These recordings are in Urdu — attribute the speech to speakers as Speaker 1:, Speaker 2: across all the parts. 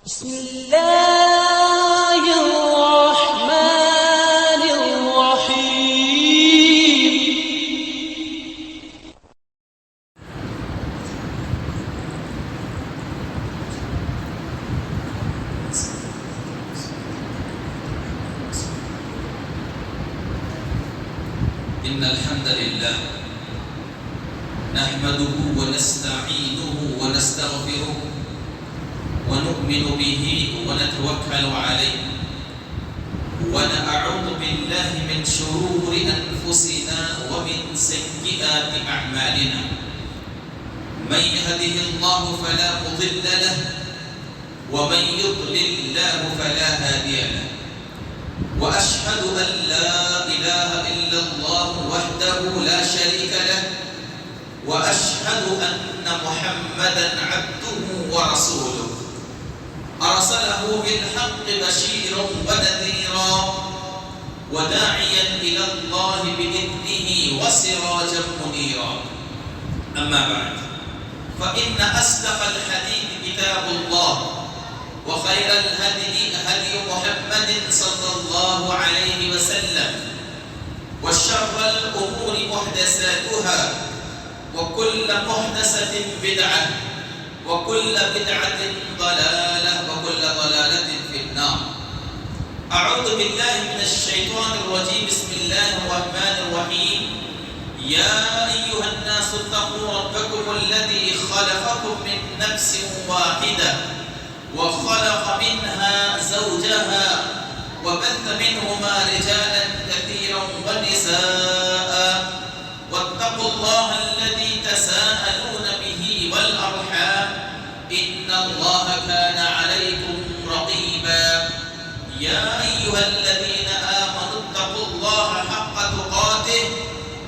Speaker 1: بسم الله الرحمن الرحيم.
Speaker 2: إن الحمد لله نحمده ونستعينه ونستغفره ونؤمن به ونتوكل عليه ونعوذ بالله من شرور أنفسنا ومن سيئات أعمالنا. من يهده الله فلا مضل له ومن يضلل الله فلا هادي له. وأشهد أن لا إله إلا الله وحده لا شريك له وأشهد أن محمدا عبده ورسوله أرسله بالحق بشيرا ونذيرا وداعيا إلى الله بإذنه وسراجا منيرا. أما بعد فإن أصدق الحديث كتاب الله وخير الهدي هدي محمد صلى الله عليه وسلم وشر الأمور محدثاتها وكل محدثة بدعة وكل بدعة ضلالة وكل ضلالة في النار. أعوذ بالله من الشيطان الرجيم. بسم الله الرحمن الرحيم. يا أيها الناس اتقوا ربكم الذي خلقكم من نفس واحدة وخلق منها زوجها وبث منهما رجالا كثيرا ونساء واتقوا الله الذي تساءلون به والأرحام إن الله كان عليكم رقيبا. يا أيها الذين آمنوا اتقوا الله حق تقاته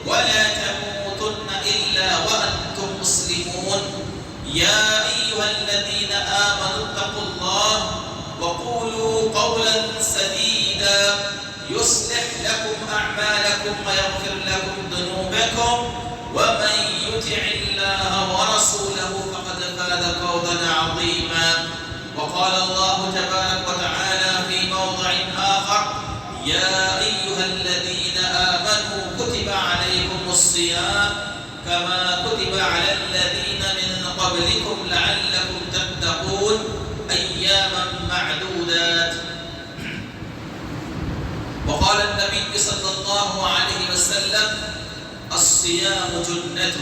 Speaker 2: ولا تموتن إلا وأنتم مسلمون. يا أيها الذين آمنوا اتقوا الله وقولوا قولا سديدا يصلح لكم أعمالكم ويغفر لكم ذنوبكم ومن يطع الله ورسوله فقد فاز فوزا عظيما. وقال الله تبارك وتعالى في موضع آخر. يا أيها الذين آمنوا كتب عليكم الصيام كما كتب على الذين من قبلكم لعلكم تتقون أياما معدودات. وقال النبي صلى الله عليه وسلم الصيام جنة.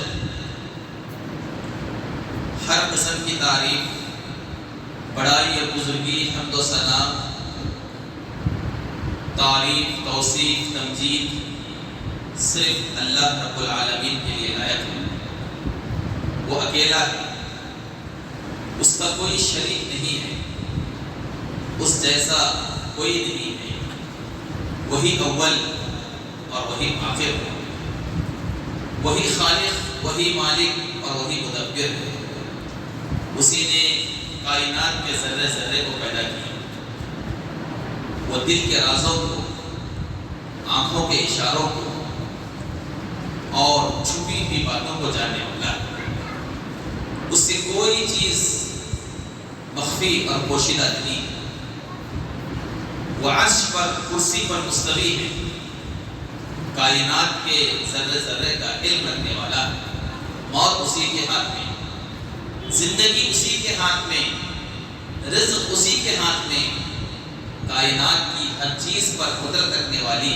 Speaker 2: ہر قسم کی تعریف، بڑائی اور بزرگی، حمد و ثنا، تعریف، توصیف، تمجید صرف اللہ رب العالمین کے لیے لائق ہے. وہ اکیلا ہے، اس کا کوئی شریک نہیں ہے، اس جیسا کوئی نہیں ہے. وہی اول اور وہی آخر ہے، وہی خالق، وہی مالک اور وہی مدبر ہے. اسی نے کائنات کے ذرے ذرے کو پیدا کیا. وہ دل کے رازوں کو، آنکھوں کے اشاروں کو اور چھپی ہوئی باتوں کو جاننے والا ہے. اس سے کوئی چیز مخفی اور پوشیدہ نہیں. وہ عرش پر، کرسی پر مستوی ہے. کائنات کے ذرے ذرے کا علم رکھنے والا ہے. موت اسی کے ہاتھ میں، زندگی اسی کے ہاتھ میں، رزق اسی کے ہاتھ میں. کائنات کی ہر چیز پر قدرت رکھنے والی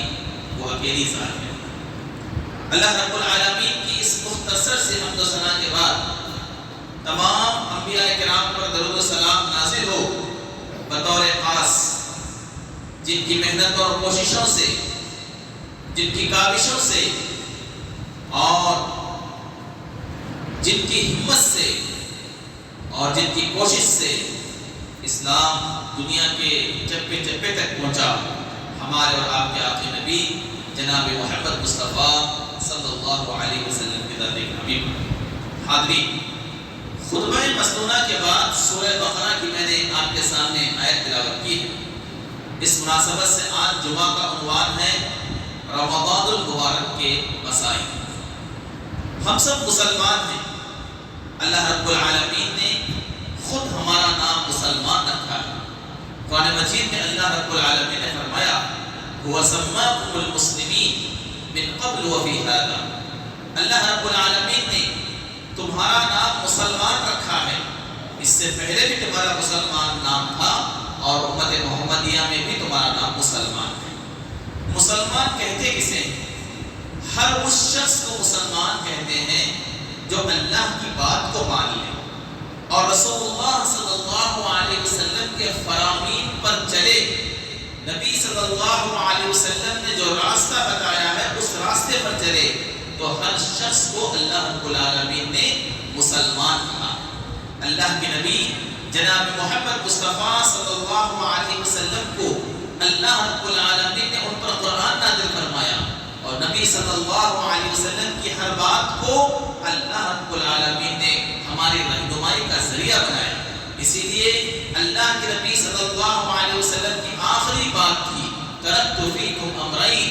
Speaker 2: وہ اکیلی ذات ہے. اللہ رب العالمین کی اس مختصر سے حمد و ثنا کے بعد تمام انبیاء کرام پر درود و سلام نازل ہو بطور خاص جن کی محنت اور کوششوں سے، جن کی کاوشوں سے اور جن کی ہمت سے اور جن کی کوشش سے اسلام دنیا کے چپے چپے تک پہنچا. ہمارے اور آپ کے آقا نبی جناب محمد مصطفیٰ صلی اللہ علیہ وسلم کے ذات گرامی. حاضرین، خطبہ مسنونہ کے بعد سورہ بقرہ کی میں نے آپ کے سامنے آیت تلاوت کی ہے. اس مناسبت سے آج جمعہ کا عنوان ہے رمضان المبارک کے مسائل. ہم سب مسلمان ہیں. اللہ رب العالمین نے خود ہمارا نام مسلمان رکھا ہے. مجید میں اللہ رب العالمین نے فرمایا هو سماکم المسلمین من قبل وفی هذا، اللہ رب العالمین نے تمہارا نام مسلمان رکھا ہے، اس سے پہلے بھی تمہارا مسلمان نام تھا اور امت محمدیہ میں بھی تمہارا نام مسلمان ہے۔ مسلمان کہتے کسے؟ ہر اس شخص کو مسلمان کہتے ہیں جو اللہ کی بات کو مان لے اور رسول اللہ صلی اللہ علیہ وسلم کے فرامین پر چلے۔ نبی صلی اللہ علیہ وسلم نے جو راستہ بتایا ہے اس راستے پر چلے تو ہر شخص کو اللہ رب العالمین نے مسلمان کہا۔ اللہ کے نبی جناب محمد مصطفیٰ صلی اللہ علیہ وسلم کو اللہ رب العالمین نے ان پر قرآن نازل فرمایا اور نبی صلی اللہ علیہ وسلم کی ہر بات کو اللہ رب العالمین نے ہماری رہنمائی کا ذریعہ بنایا۔ اسی لیے اللہ کے نبی صلی اللہ علیہ وسلم کی آخری بات تھی ترکت فیکم امرین،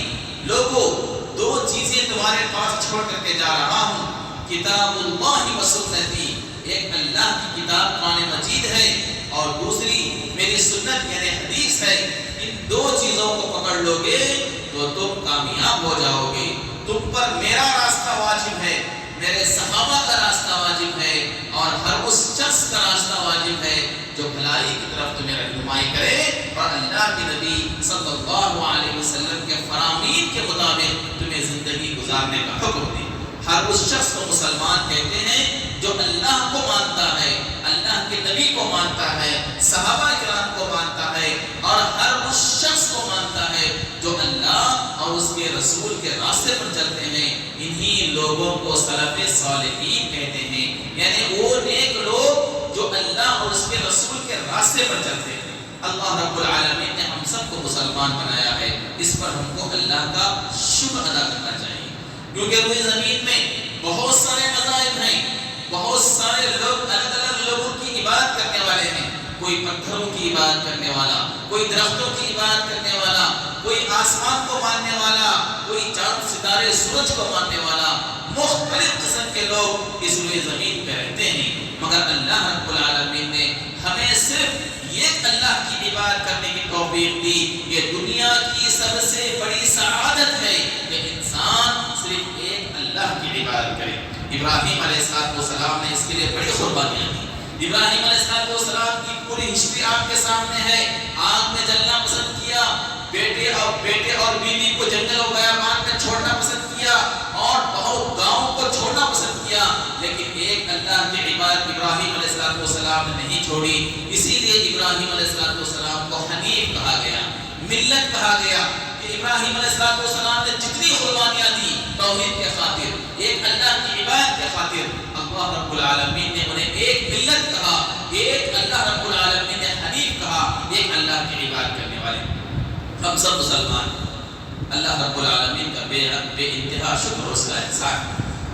Speaker 2: لوگوں دو چیزیں تمہارے پاس چھوڑ کر کے جا رہا ہوں، کتاب اللہ و سنتی، ایک اللہ کی کتاب قرآن مجید ہے اور دوسری میری سنت یعنی حدیث ہے۔ ان دو چیزوں کو پکڑ لو گے تو تم کامیاب ہو جاؤ گے۔ تم پر میرا راستہ واجب ہے، میرے صحابہ کا راستہ واجب ہے اور ہر اس شخص کا راستہ واجب ہے جو بھلائی کی طرف تمہیں رہنمائی کرے اور اللہ کے نبی صلی اللہ علیہ وسلم کے فرامین کے مطابق تمہیں زندگی گزارنے کا حکم دے۔ ہر اس شخص کو مسلمان کہتے ہیں جو اللہ کو مانتا ہے، اللہ کے نبی کو مانتا ہے، صحابہ کرام کو مانتا ہے اور ہر اس شخص کو مانتا ہے جو اللہ اور اس کے رسول کے راستے پر چلتے ہیں۔ انہی لوگوں کو سلف صالحین کہتے ہیں، یعنی وہ نیک لوگ جو اللہ اور اس کے رسول کے راستے پر چلتے ہیں۔ اللہ رب العالمین نے ہم سب کو مسلمان بنایا ہے، اس پر ہم کو اللہ کا شکر ادا کرنا چاہیے، کیونکہ روئے زمین میں بہت سارے مذاہب ہیں، بہت سارے لوگ الگ الگ لوگوں کی عبادت کرنے والے ہیں، کوئی پتھروں کی عبادت کرنے والا، کوئی درختوں کی عبادت کرنے والا، کوئی آسمان کو ماننے والا، کوئی چاند ستارے سورج کو ماننے والا، مختلف قسم کے لوگ اس روئے زمین پہ رہتے ہیں، مگر اللہ رب العالمین نے ہمیں صرف یہ اللہ کی عبادت کرنے کی توفیق دی۔ یہ دنیا کی سب سے بڑی سعادت ہے کہ انسان صرف ایک اللہ کی عبادت کرے۔ ابراہیم علیہ السلام نے اس کے لیے بڑی قربانیاں دی۔ ابراہیم علیہ السلام کی پوری ہسٹری آپ کے سامنے ہے۔ آگ میں جلنا پسند کیا، بیٹے اور بیوی کو جنگل و بیابان میں چھوڑنا پسند کیا اور بہت گاؤں کو چھوڑنا پسند کیا، لیکن ایک اللہ کی عبادت ابراہیم علیہ السلام نے نہیں چھوڑی۔ اسی لیے ابراہیم علیہ السلام کو حنیف کہا گیا، ملت کہا گیا کہ ابراہیم علیہ السلام نے جتنی قربانیاں دی توحید کے خاطر، ایک اللہ کی عبادت کے خاطر، اللہ رب العالمین نے انہیں ایک ملت کہا، ایک اللہ رب العالمین نے حنیف کہا، ایک اللہ کی عبادت کرنے والے۔ ہم سب مسلمان، اللہ رب العالمین کا بے انتہا شکر اور اس کا احسان۔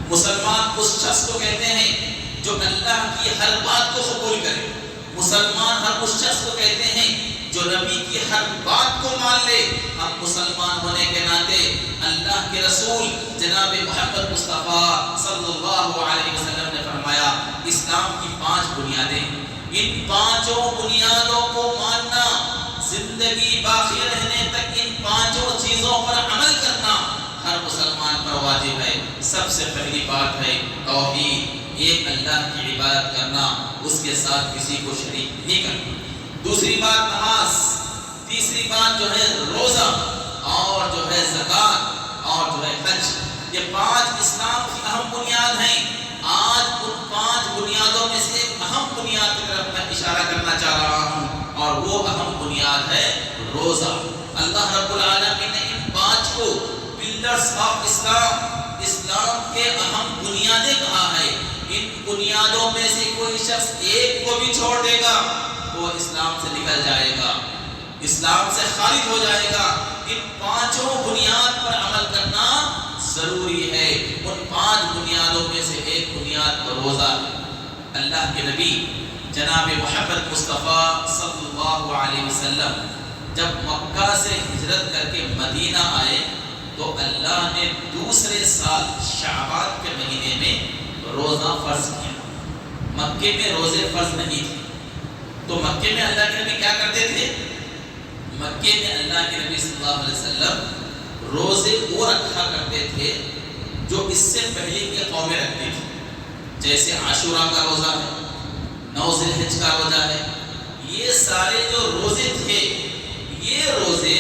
Speaker 2: مسلمان اس شخص کو کہتے ہیں جو اللہ کی ہر بات کو قبول کرے، مسلمان ہر اس شخص کو کہتے ہیں جو نبی کی ہر بات کو مان لے۔ ہم مسلمان ہونے کے ناطے اللہ کے رسول جناب محمد مصطفیٰ صلی اللہ علیہ وسلم نے فرمایا اسلام کی 5 بنیادیں، ان 5 بنیادوں کو ماننا، زندگی باقی رہنے تک ان 5 چیزوں پر عمل کرنا ہر مسلمان پر واجب ہے۔ سب سے پہلی بات ہے توحید، ایک اللہ کی عبادت کرنا، اس کے ساتھ کسی کو شریک نہیں کرنا۔ دوسری بات نماز، تیسری بات جو ہے روزہ اور جو ہے زکوٰۃ اور جو ہے حج۔ یہ 5 اسلام کی اہم بنیاد ہیں۔ آج ان 5 بنیادوں میں سے ایک اہم بنیاد کی طرف میں اشارہ کرنا چاہ رہا ہوں اور وہ اہم بنیاد ہے روزہ۔ اللہ رب العالمین نے ان 5 کو پلرز آف اسلام کے اہم بنیادیں کہا ہے۔ ان بنیادوں میں سے کوئی شخص ایک کو بھی چھوڑ دے گا وہ اسلام سے نکل جائے گا، اسلام سے خارج ہو جائے گا۔ ان 5 بنیاد پر عمل کرنا ضروری ہے۔ ان 5 بنیادوں میں سے ایک بنیاد پر روزہ ہے۔ اللہ کے نبی جناب محمد مصطفیٰ صلی اللہ علیہ وسلم جب مکہ سے ہجرت کر کے مدینہ آئے تو اللہ نے دوسرے سال شعبان کے مہینے میں روزہ فرض کیا۔ مکے میں روزے فرض نہیں تھے، تو مکے میں اللہ کے نبی کیا کرتے تھے؟ مکے میں اللہ کے نبی صلی اللہ علیہ وسلم روزے وہ رکھا کرتے تھے جو اس سے پہلے کی قومیں رکھتی تھیں، جیسے عاشورہ کا روزہ ہے، 9 ذی الحج کا روزہ ہے، یہ سارے جو روزے تھے یہ روزے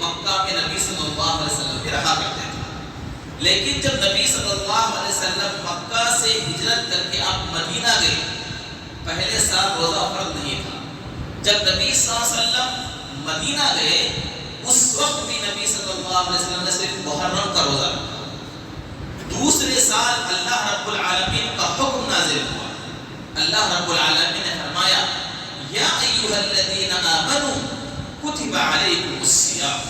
Speaker 2: مکہ میں نبی صلی اللہ علیہ وسلم بھی رکھا کرتے تھے۔ لیکن جب نبی صلی اللہ علیہ وسلم مکہ سے ہجرت کر کے آپ مدینہ گئے، پہلے سال روزہ فرض نہیں تھا۔ جب نبی صلی اللہ علیہ وسلم مدینہ گئے اس وقت بھی نبی صلی اللہ علیہ وسلم نے صرف محرم کا روزہ رکھا۔ دوسرے سال اللہ رب العالمین کا حکم نازل ہوا، اللہ رب العالمین نے فرمایا یا ایھا الذین آمنوا کتب علیکم الصیام،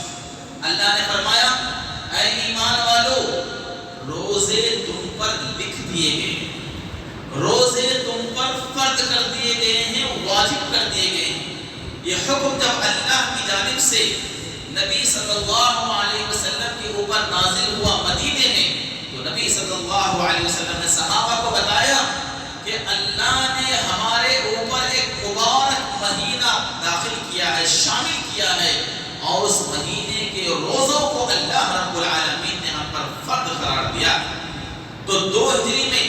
Speaker 2: اللہ نے فرمایا اے ایمان والو روزے تم پر لکھ دیے گئے، روزے تم پر فرض کر دیے گئے ہیں، واجب کر دیے گئے ہیں۔ یہ حکم جب اللہ کی جانب سے نبی صلی اللہ علیہ وسلم کے اوپر نازل ہوا مدینے میں، تو نبی صلی اللہ علیہ وسلم نے صحابہ کو بتایا کہ اللہ نے ہمارے اوپر ایک مبارک مہینہ داخل کیا ہے، شامل کیا ہے، اور اس مہینے کے روزوں کو اللہ رب العالمین نے ہم پر فرض قرار دیا۔ تو 2 ہجری میں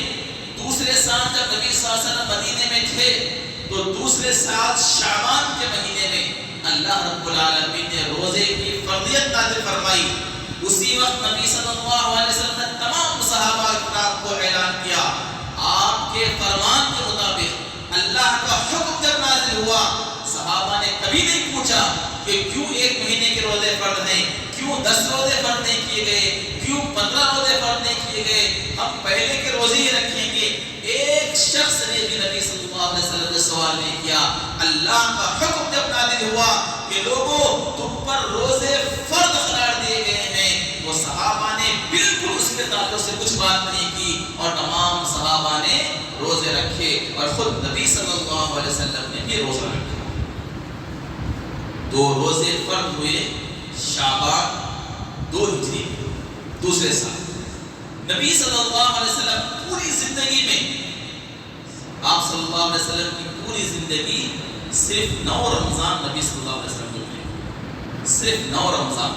Speaker 2: دوسرے سال جب نبی صلی اللہ علیہ وسلم مدینے میں تھے تو دوسرے سال شعبان کے مہینے میں اللہ رب العالمین نے روزے کی فرضیت نازل فرمائی۔ اسی وقت نبی صلی اللہ علیہ وسلم نے تمام صحابہ کرام کو اعلان کیا، آپ کے فرمان کے مطابق اللہ کا حکم جب نازل ہوا، صحابہ نے کبھی نہیں پوچھا کہ کیوں 1 مہینے کے روزے فرض ہیں، کیوں 10 روزے فرض نہیں کیے گئے، کیوں 15 روزے فرض نہیں کیے گئے، ہم پہلے کے روزے ہی رکھیں گے۔ ایک شخص نے بھی نبی صلی اللہ علیہ وسلم سے سوال نہیں کیا۔ اللہ کا حکم جب نازل ہوا کہ لوگوں تم پر روزے فرض قرار دیے گئے ہیں، وہ صحابہ نے بالکل اس کے تعلق سے کچھ بات نہیں کی، اور تمام صحابہ نے روزے رکھے، اور خود نبی صلی اللہ علیہ وسلم نے بھی روزہ رکھا۔ 2 روزے فرض ہوئے شعبان 2 ہجری دوسرے سال۔ نبی صلی اللہ علیہ وسلم پوری زندگی میں، آپ صلی اللہ علیہ وسلم کی پوری زندگی صرف 9 رمضان نبی صلی اللہ علیہ وسلم گزرے، صرف 9 رمضان،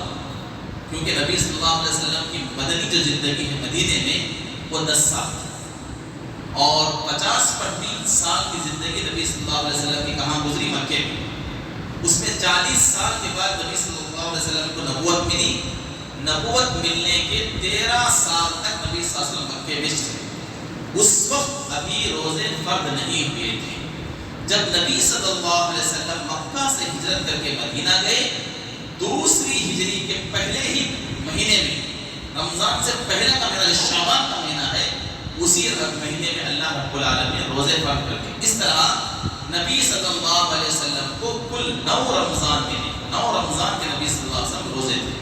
Speaker 2: کیونکہ نبی صلی اللہ علیہ وسلم کی مدنی جو زندگی ہے مدینے میں وہ 10 سال تھی، اور 50 سال کی زندگی نبی صلی اللہ علیہ وسلم کی کہاں گزری؟ مکے میں۔ اس میں 40 سال کے بعد نبی صلی اللہ علیہ وسلم کو نبوت ملی۔ نبوت ملنے کے 13 سال تک نبی صلی اللہ علیہ وسلم مکے میں تھے۔ اس وقت ابھی روزے فرض نہیں ہوئے تھے۔ جب نبی صلی اللہ علیہ وسلم مکہ سے ہجرت کر کے مدینہ گئے، دوسری ہجری کے پہلے ہی مہینے میں، رمضان سے پہلے کا مہینہ جو شعبان کا مہینہ ہے، اسی مہینے میں اللہ رب العالمین نے روزے فرض کر کے، اس طرح نبی صلی اللہ علیہ وسلم کو کل 9 رمضان ملے۔ 9 رمضان کے نبی صلی اللہ علیہ وسلم روزے تھے،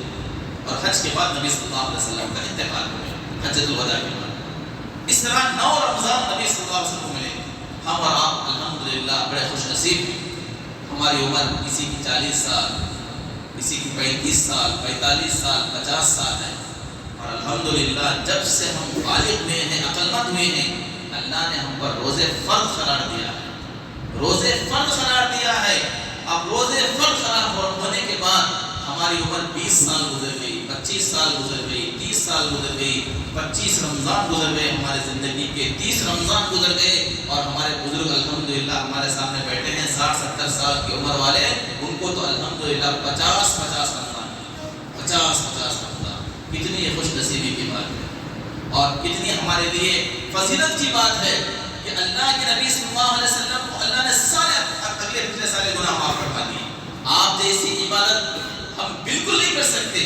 Speaker 2: اور حج کے بعد نبی صلی اللہ علیہ وسلم کا انتقال ہو گیا، حجۃ الوداع کے بعد۔ اس طرح 9 رمضان نبی صلی اللہ علیہ وسلم کو ملے۔ ہم اور آپ الحمدللہ بڑے خوش نصیب ہیں۔ ہماری عمر کسی کی 40 سال، کسی کی 35 سال، 45 سال، 50 سال ہے، اور الحمدللہ جب سے ہم بالغ ہوئے ہیں، عقل مند ہوئے ہیں، اللہ نے ہم پر روزے فرض قرار دیا ہے، روزے فرض قرار دیا ہے۔ اب روزے فرض قرار ہونے کے بعد ہماری عمر 20 سال گزر گئی، 25 سال گزر گئی، 30 سال گزر گئی، 25 رمضان گزر گئے، ہمارے زندگی کے 30 رمضان گزر گئے، اور ہمارے بزرگ الحمدللہ ہمارے سامنے بیٹھے ہیں 60-70 سال کی عمر والے، ان کو تو الحمدللہ 50 رمضان، 50 رمضان۔ کتنی خوش نصیبی کی بات ہے، اور کتنی ہمارے لیے فضیلت کی بات ہے کہ اللہ کے نبی صلی اللہ علیہ وسلم کو اللہ نے سارے اگلے پچھلے سارے گناہ معاف فرما دیے۔ آپ جیسی عبادت ہم بالکل نہیں کر سکتے،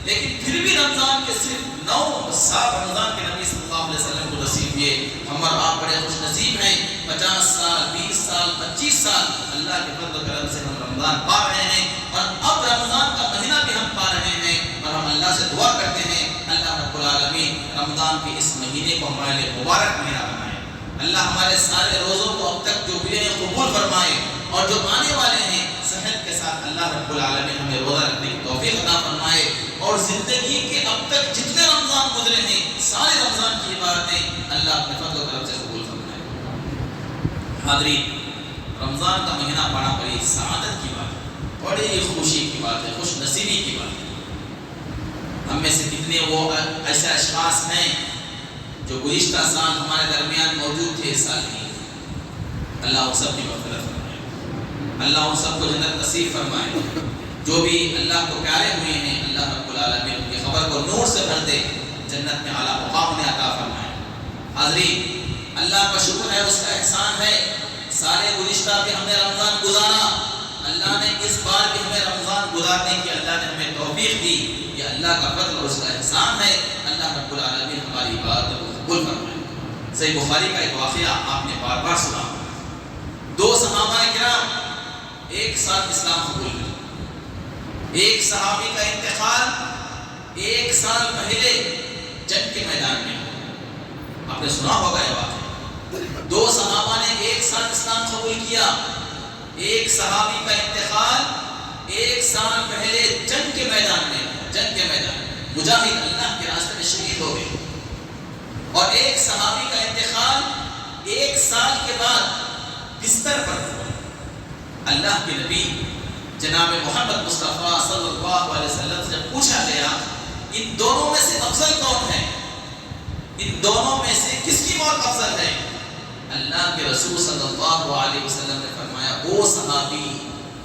Speaker 2: لیکن پھر بھی رمضان کے صرف 9 سال رمضان کے نبی صلی اللہ علیہ وسلم کو نصیب ہوئے۔ ہم اور آپ بڑے خوش نصیب ہیں، 50 سال، 20 سال، 25 سال اللہ کے فضل و کرم سے ہم رمضان پا رہے ہیں، اور اب رمضان کا مہینہ بھی ہم پا رہے ہیں، اور ہم اللہ سے دعا کرتے ہیں اللہ رب العالمین رمضان کے اس مہینے کو ہمارے لیے مبارک مہینہ بنائے۔ اللہ ہمارے سارے روزوں کو اب تک جو ہوئے ہیں قبول فرمائے، اور جو آنے والے ہیں صحت کے ساتھ اللہ رب العالمین ہمیں روزہ رکھنے کی توفیق عطا فرمائے، اور زندگی کے اب تک جتنے رمضان گزرے ہیں سارے رمضان کی عبادتیں اللہ اپنے فضل و کرم سے قبول فرمائے۔ حاضرین، رمضان کا مہینہ بڑا بڑی سعادت کی بات ہے، بڑی خوشی کی بات ہم میں سے کتنے وہ ایسے اشخاص ہیں جو گزشتہ سال ہمارے درمیان موجود تھے، اس سال نہیں؟ اللہ ان سب کی مغفرت فرمائے، اللہ ان سب کو جنت نصیب فرمائے۔ جو بھی اللہ کو پیارے ہوئے ہیں، اللہ رب العالمین ان کی خبر کو نور سے بھر دے، جنت میں اعلیٰ مقام انہیں عطا فرمائے۔ حاضرین، اللہ کا شکر ہے، اس کا احسان ہے، سارے گزشتہ بھی ہم نے رمضان گزارا، اللہ نے اس بار بھی ہمیں رمضان گزارنے کی اللہ نے ہمیں توفیق دی۔ یہ اللہ کا فضل اور اس کا احسان ہے۔ اللہ رب العالمین ہماری بات کو قبول فرمائے۔ صحیح بخاری کا ایک واقعہ آپ نے بار بار سنا، دو صحابہ کرام ایک ساتھ اسلام قبول کر، ایک صحابی کا انتقال ایک سال پہلے جنگ کے میدان میں، آپ نے سنا ہوگا یہ واقعہ۔ دو صحابہ نے ایک ساتھ اسلام قبول کیا، ایک صحابی کا انتقال ایک سال پہلے جنگ کے میدان میں، مجاہد اللہ کے راستے میں شہید ہو گئے، اور ایک صحابی کا انتقال ایک سال کے بعد بستر پر ہوا۔ اللہ کے نبی جناب محمد مصطفیٰ صلی اللہ علیہ وسلم سے جب پوچھا گیا ان دونوں میں سے افضل کون ہے، ان دونوں میں سے کس کی موت افضل ہے، اللہ کے رسول صلی اللہ علیہ وسلم نے فرمایا وہ صحابی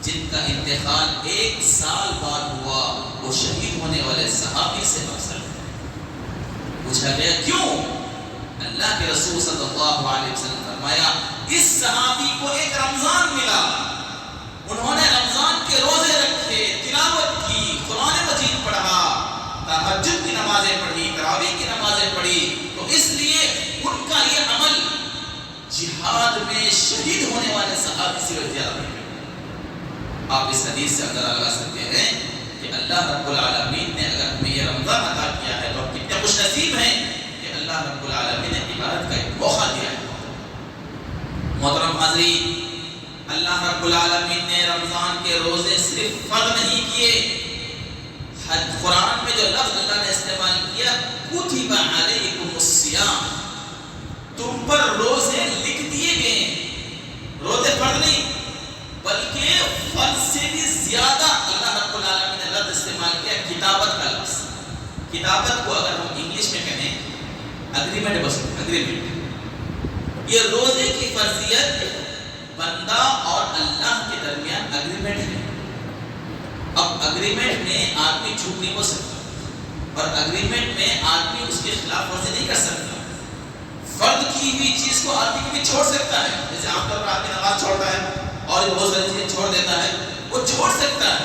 Speaker 2: جن کا انتقال ایک سال بعد ہوا وہ شہید ہونے والے صحابی سے افضل ہے۔ پوچھا گیا کیوں؟ اللہ کے رسول صلی اللہ علیہ وسلم نے فرمایا اس صحابی کو ایک رمضان ملا، انہوں نے رمضان کے روزے رکھے، تلاوت کی، قرآن مجید پڑھا، تہجد کی نمازیں پڑھی، تراویح کی نمازیں پڑھی، تو اس لیے ان کا یہ عمل جہاد میں شہید ہونے والے صحابی سے زیادہ ہے۔ آپ اس حدیث سے اندازہ لگا سکتے ہیں کہ اللہ رب العالمین نے اگر ہمیں یہ رمضان عطا کیا ہے تو ہم کتنے خوش نصیب ہیں کہ اللہ رب العالمین نے عبادت کا ایک موقع دیا ہے۔ محترم حاضرین، اللہ رب العالمین نے رمضان کے روزے صرف فرض نہیں کیے، قرآن میں جو لفظ اللہ نے استعمال کیا کتب علیکم الصیام، تم پر روزے لکھ دیے گئے، روزے فرض نہیں بلکہ فرض سے بھی زیادہ اللہ رب العالمین نے لفظ استعمال کیا کتابت کا لفظ۔ کتابت کو اگر ہم انگلش میں کہیں اگریمنٹ، بس اگریمنٹ، یہ روزے کی فرضیت بندہ اور اللہ کے درمیان اگریمنٹ ہے۔ اب اگریمنٹ میں آدمی جھوٹ نہیں بول سکتا، اور اگریمنٹ میں آدمی اس کے خلاف ورزی نہیں کر سکتا۔ فرض کی ہوئی چیز کو آدمی کبھی چھوڑ سکتا ہے، جیسے عام طور پر آدمی نماز چھوڑتا ہے اور بہت ساری چیزیں چھوڑ دیتا ہے، وہ چھوڑ سکتا ہے،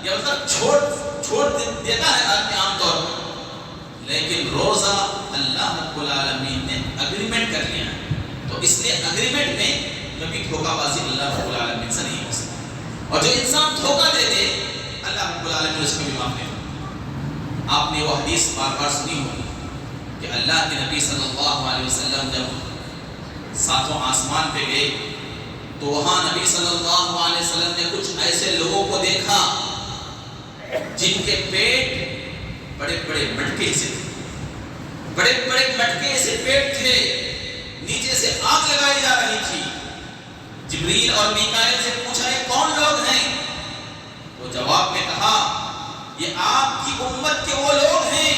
Speaker 2: یا مطلب چھوڑ دیتا ہے آدمی عام طور پر، لیکن روزہ اللہ رب العالمین نے اگریمنٹ کر لیا ہے، تو اس لیے اگریمنٹ میں کبھی دھوکہ بازی اللہ رب العالمین سے نہیں ہو سکتی، اور جو انسان دھوکہ دے دے اللہ رب العالمین اس کو بھی معاف نہیں کرتا۔ آپ نے وہ حدیث بار بار سنی ہوگی کہ اللہ کے نبی صلی اللہ علیہ وسلم جب ساتوں آسمان پہ گئے تو وہاں نبی صلی اللہ علیہ وسلم نے کچھ ایسے لوگوں کو دیکھا جن کے پیٹ بڑے بڑے مٹکے سے پیٹ تھے، نیچے سے آگ لگائی جا رہی تھی۔ جبریل اور میکائیل سے پوچھا یہ کون لوگ ہیں؟ تو جواب میں کہا یہ آپ کی امت کے وہ لوگ ہیں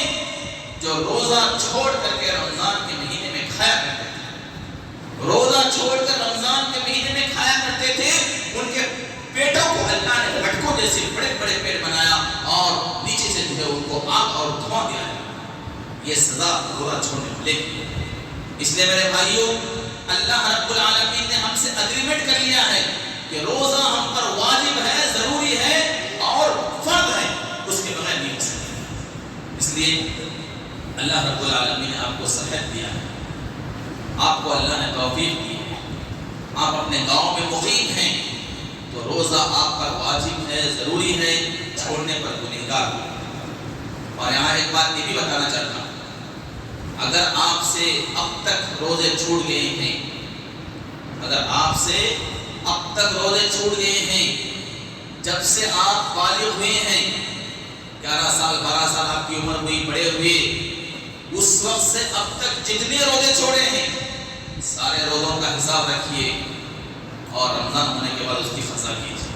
Speaker 2: جو روزہ چھوڑ کر کے رمضان کے مہینے میں کھایا کرتے تھے، روزہ چھوڑ کر رمضان کے مہینے میں کھایا کرتے تھے، ان کے پیٹوں کو اللہ نے مٹکوں جیسے بڑے بڑے پیٹ بنایا اور نیچے سے جو ہے ان کو آگ اور دھواں دیا ہے۔ یہ سزا روزہ چھوڑنے والے کی۔ اس لیے میرے بھائیوں، اللہ رب العالمین نے ہم سے اگریمنٹ کر لیا ہے کہ روزہ ہم پر واجب ہے، ضروری ہے اور فرض ہے، اس کے بغیر نہیں ہو سکتا۔ اس لیے اللہ رب العالمین نے آپ کو صحت دیا ہے، آپ کو اللہ نے توفیق دی ہے، آپ اپنے گاؤں میں مقیم ہیں تو روزہ آپ پر واجب ہے، ضروری ہے، چھوڑنے پر گنہگار ہے۔ اور یہاں ایک بات یہ بھی بتانا چاہتا ہوں، اگر آپ سے اب تک روزے چھوٹ گئے ہیں، اگر آپ سے اب تک روزے چھوٹ گئے ہیں جب سے آپ بالغ ہوئے ہیں، 11 سال 12 سال آپ کی عمر ہوئی، بڑے ہوئے، اس وقت سے اب تک جتنے روزے چھوڑے ہیں سارے روزوں کا حساب رکھیے اور رمضان ہونے کے بعد اس کی قضا کیجیے،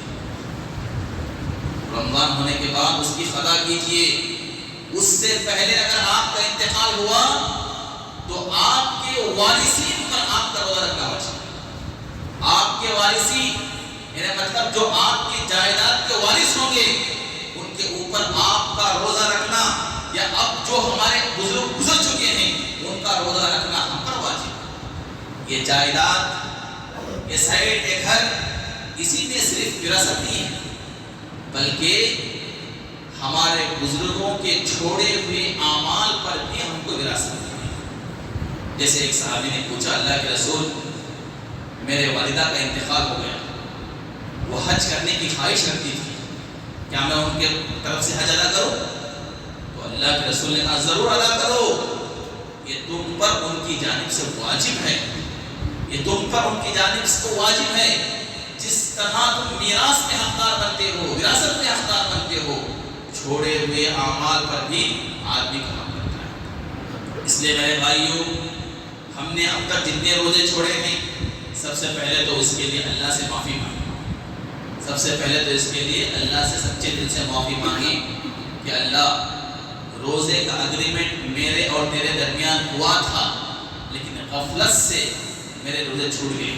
Speaker 2: رمضان ہونے کے بعد اس کی قضا کیجیے۔ اس سے پہلے اگر آپ کا انتقال ہوا تو آپ کے وارثین پر آپ کا روزہ رکھنا واجب. آپ کے وارثین میرا مطلب جو آپ کی جائیداد کے وارث ہوں گے ان کے اوپر آپ کا روزہ رکھنا یا اب جو ہمارے بزرگ گزر چکے ہیں ان کا روزہ رکھنا ہم پر واجب. یہ جائیداد، یہ سائٹ، یہ گھر اسی میں صرف وراثت نہیں ہے بلکہ ہمارے بزرگوں کے چھوڑے ہوئے اعمال پر بھی ہم کو وراثت ہے. جیسے ایک صحابی نے پوچھا اللہ کے رسول میرے والدہ کا انتقال ہو گیا، وہ حج کرنے کی خواہش رکھتی تھی، کیا میں ان کے طرف سے حج ادا کروں؟ تو اللہ کے رسول نے کہا ضرور ادا کرو، یہ تم پر ان کی جانب سے واجب ہے، یہ تم پر ان کی جانب سے واجب ہے. جس طرح تم میراث میں حقدار بنتے ہو، وراثت میں حقدار بنتے ہو، چھوڑے ہوئے اعمال پر بھی آدمی کا حق بنتا ہے. اس لیے میرے بھائیوں، ہم نے اب تک جتنے روزے چھوڑے ہیں سب سے پہلے تو اس کے لیے اللہ سے معافی مانگی. سب سے پہلے تو اس کے لیے اللہ سے سچے دل سے معافی مانگی کہ اللہ روزے کا اگریمنٹ میرے اور تیرے درمیان ہوا تھا لیکن غفلت سے میرے روزے چھوٹ گئے.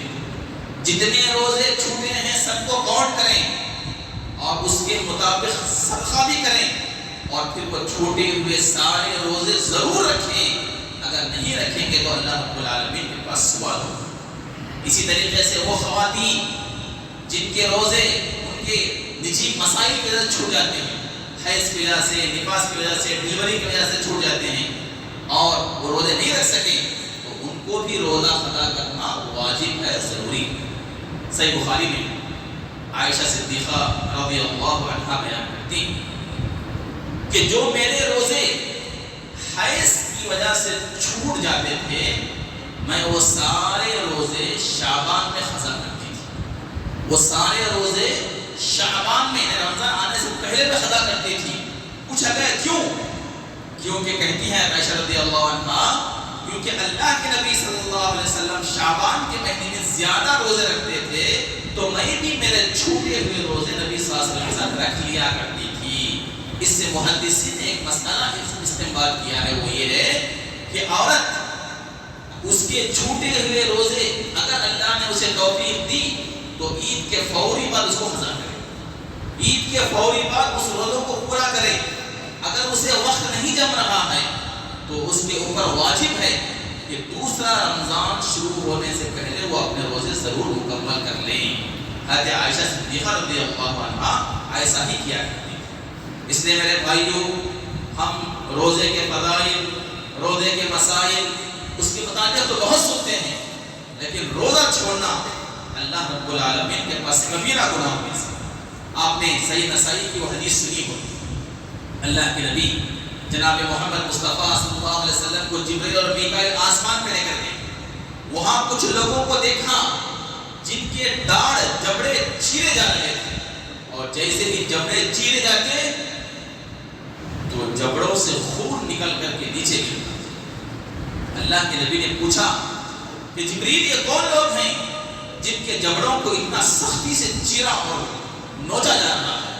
Speaker 2: جتنے روزے چھوٹے ہیں سب کو کاؤنٹ کریں اور اس کے مطابق صدقہ بھی کریں اور پھر وہ چھوٹے ہوئے سارے روزے ضرور رکھیں. اگر نہیں رکھیں گے تو اللہ رب العالمین کے پاس سوال ہوگا. اسی طریقے سے وہ خواتین جن کے روزے ان کے نجی مسائل کی وجہ سے چھوٹ جاتے ہیں، حیض کی وجہ سے، نفاس کی وجہ سے، ڈلیوری کی وجہ سے چھوٹ جاتے ہیں اور وہ روزے نہیں رکھ سکے تو ان کو بھی روزہ ادا کرنا واجب ہے، ضروری ہے. صحیح بخاری میں عائشہ صدیقہ رضی اللہ عنہا بیان کرتی کہ جو میرے روزے حیض کی وجہ سے چھوٹ جاتے تھے میں وہ سارے روزے شعبان میں قضا کرتی تھی. وہ سارے روزے شعبان میں رمضان آنے سے پہلے میں قضا کرتی تھی. پوچھا گیا کیوں؟ کیونکہ کہتی ہیں عائشہ رضی اللہ عنہا کیونکہ اللہ کے نبی صلی اللہ علیہ وسلم شعبان کے مہینے میں زیادہ روزے رکھتے تھے تو میں بھی میرے چھوٹے ہوئے روزے نبی صلی اللہ علیہ وسلم کے ساتھ رکھ لیا کرتی تھی. اس سے محدثین نے ایک مسئلہ استعمال کیا ہے، وہ یہ ہے کہ عورت اس کے چھوٹے ہوئے روزے اگر اللہ نے اسے توفیق دی تو عید کے فوری بعد اس کو قضا کرے، عید کے فوری بعد اس روزوں کو پورا کرے. اگر اسے وقت نہیں جم رہا ہے تو اس کے اوپر واجب ہے کہ دوسرا رمضان شروع ہونے سے پہلے وہ اپنے روزے ضرور مکمل کر لیں. حضرت عائشہ صدیقہ رضی اللہ عنہا ایسا ہی کیا کرتی. اس لیے میرے بھائیوں، ہم روزے کے فضائل، روزے کے مسائل اس کے متعلق تو بہت سنتے ہیں لیکن روزہ چھوڑنا اللہ رب العالمین کے پاس کبیرہ گناہ میں سے. آپ نے صحیح نسائی کی وہ حدیث سنی ہو، اللہ کے نبی جناب محمد مصطفیٰ صلی اللہ علیہ وسلم کو جبریل اور میکائیل آسمان پہ لے کر گئے. وہاں کچھ لوگوں کو دیکھا جن کے داڑھ جبڑے چیرے جا رہے تھے اور جیسے ہی جبڑے چیرے جاتے تو جبڑوں سے خون نکل کر کے نیچے گر. اللہ کے نبی نے پوچھا کہ جبریل یہ کون لوگ ہیں جن کے جبڑوں کو اتنا سختی سے چیرا اور نوچا جا رہا ہے؟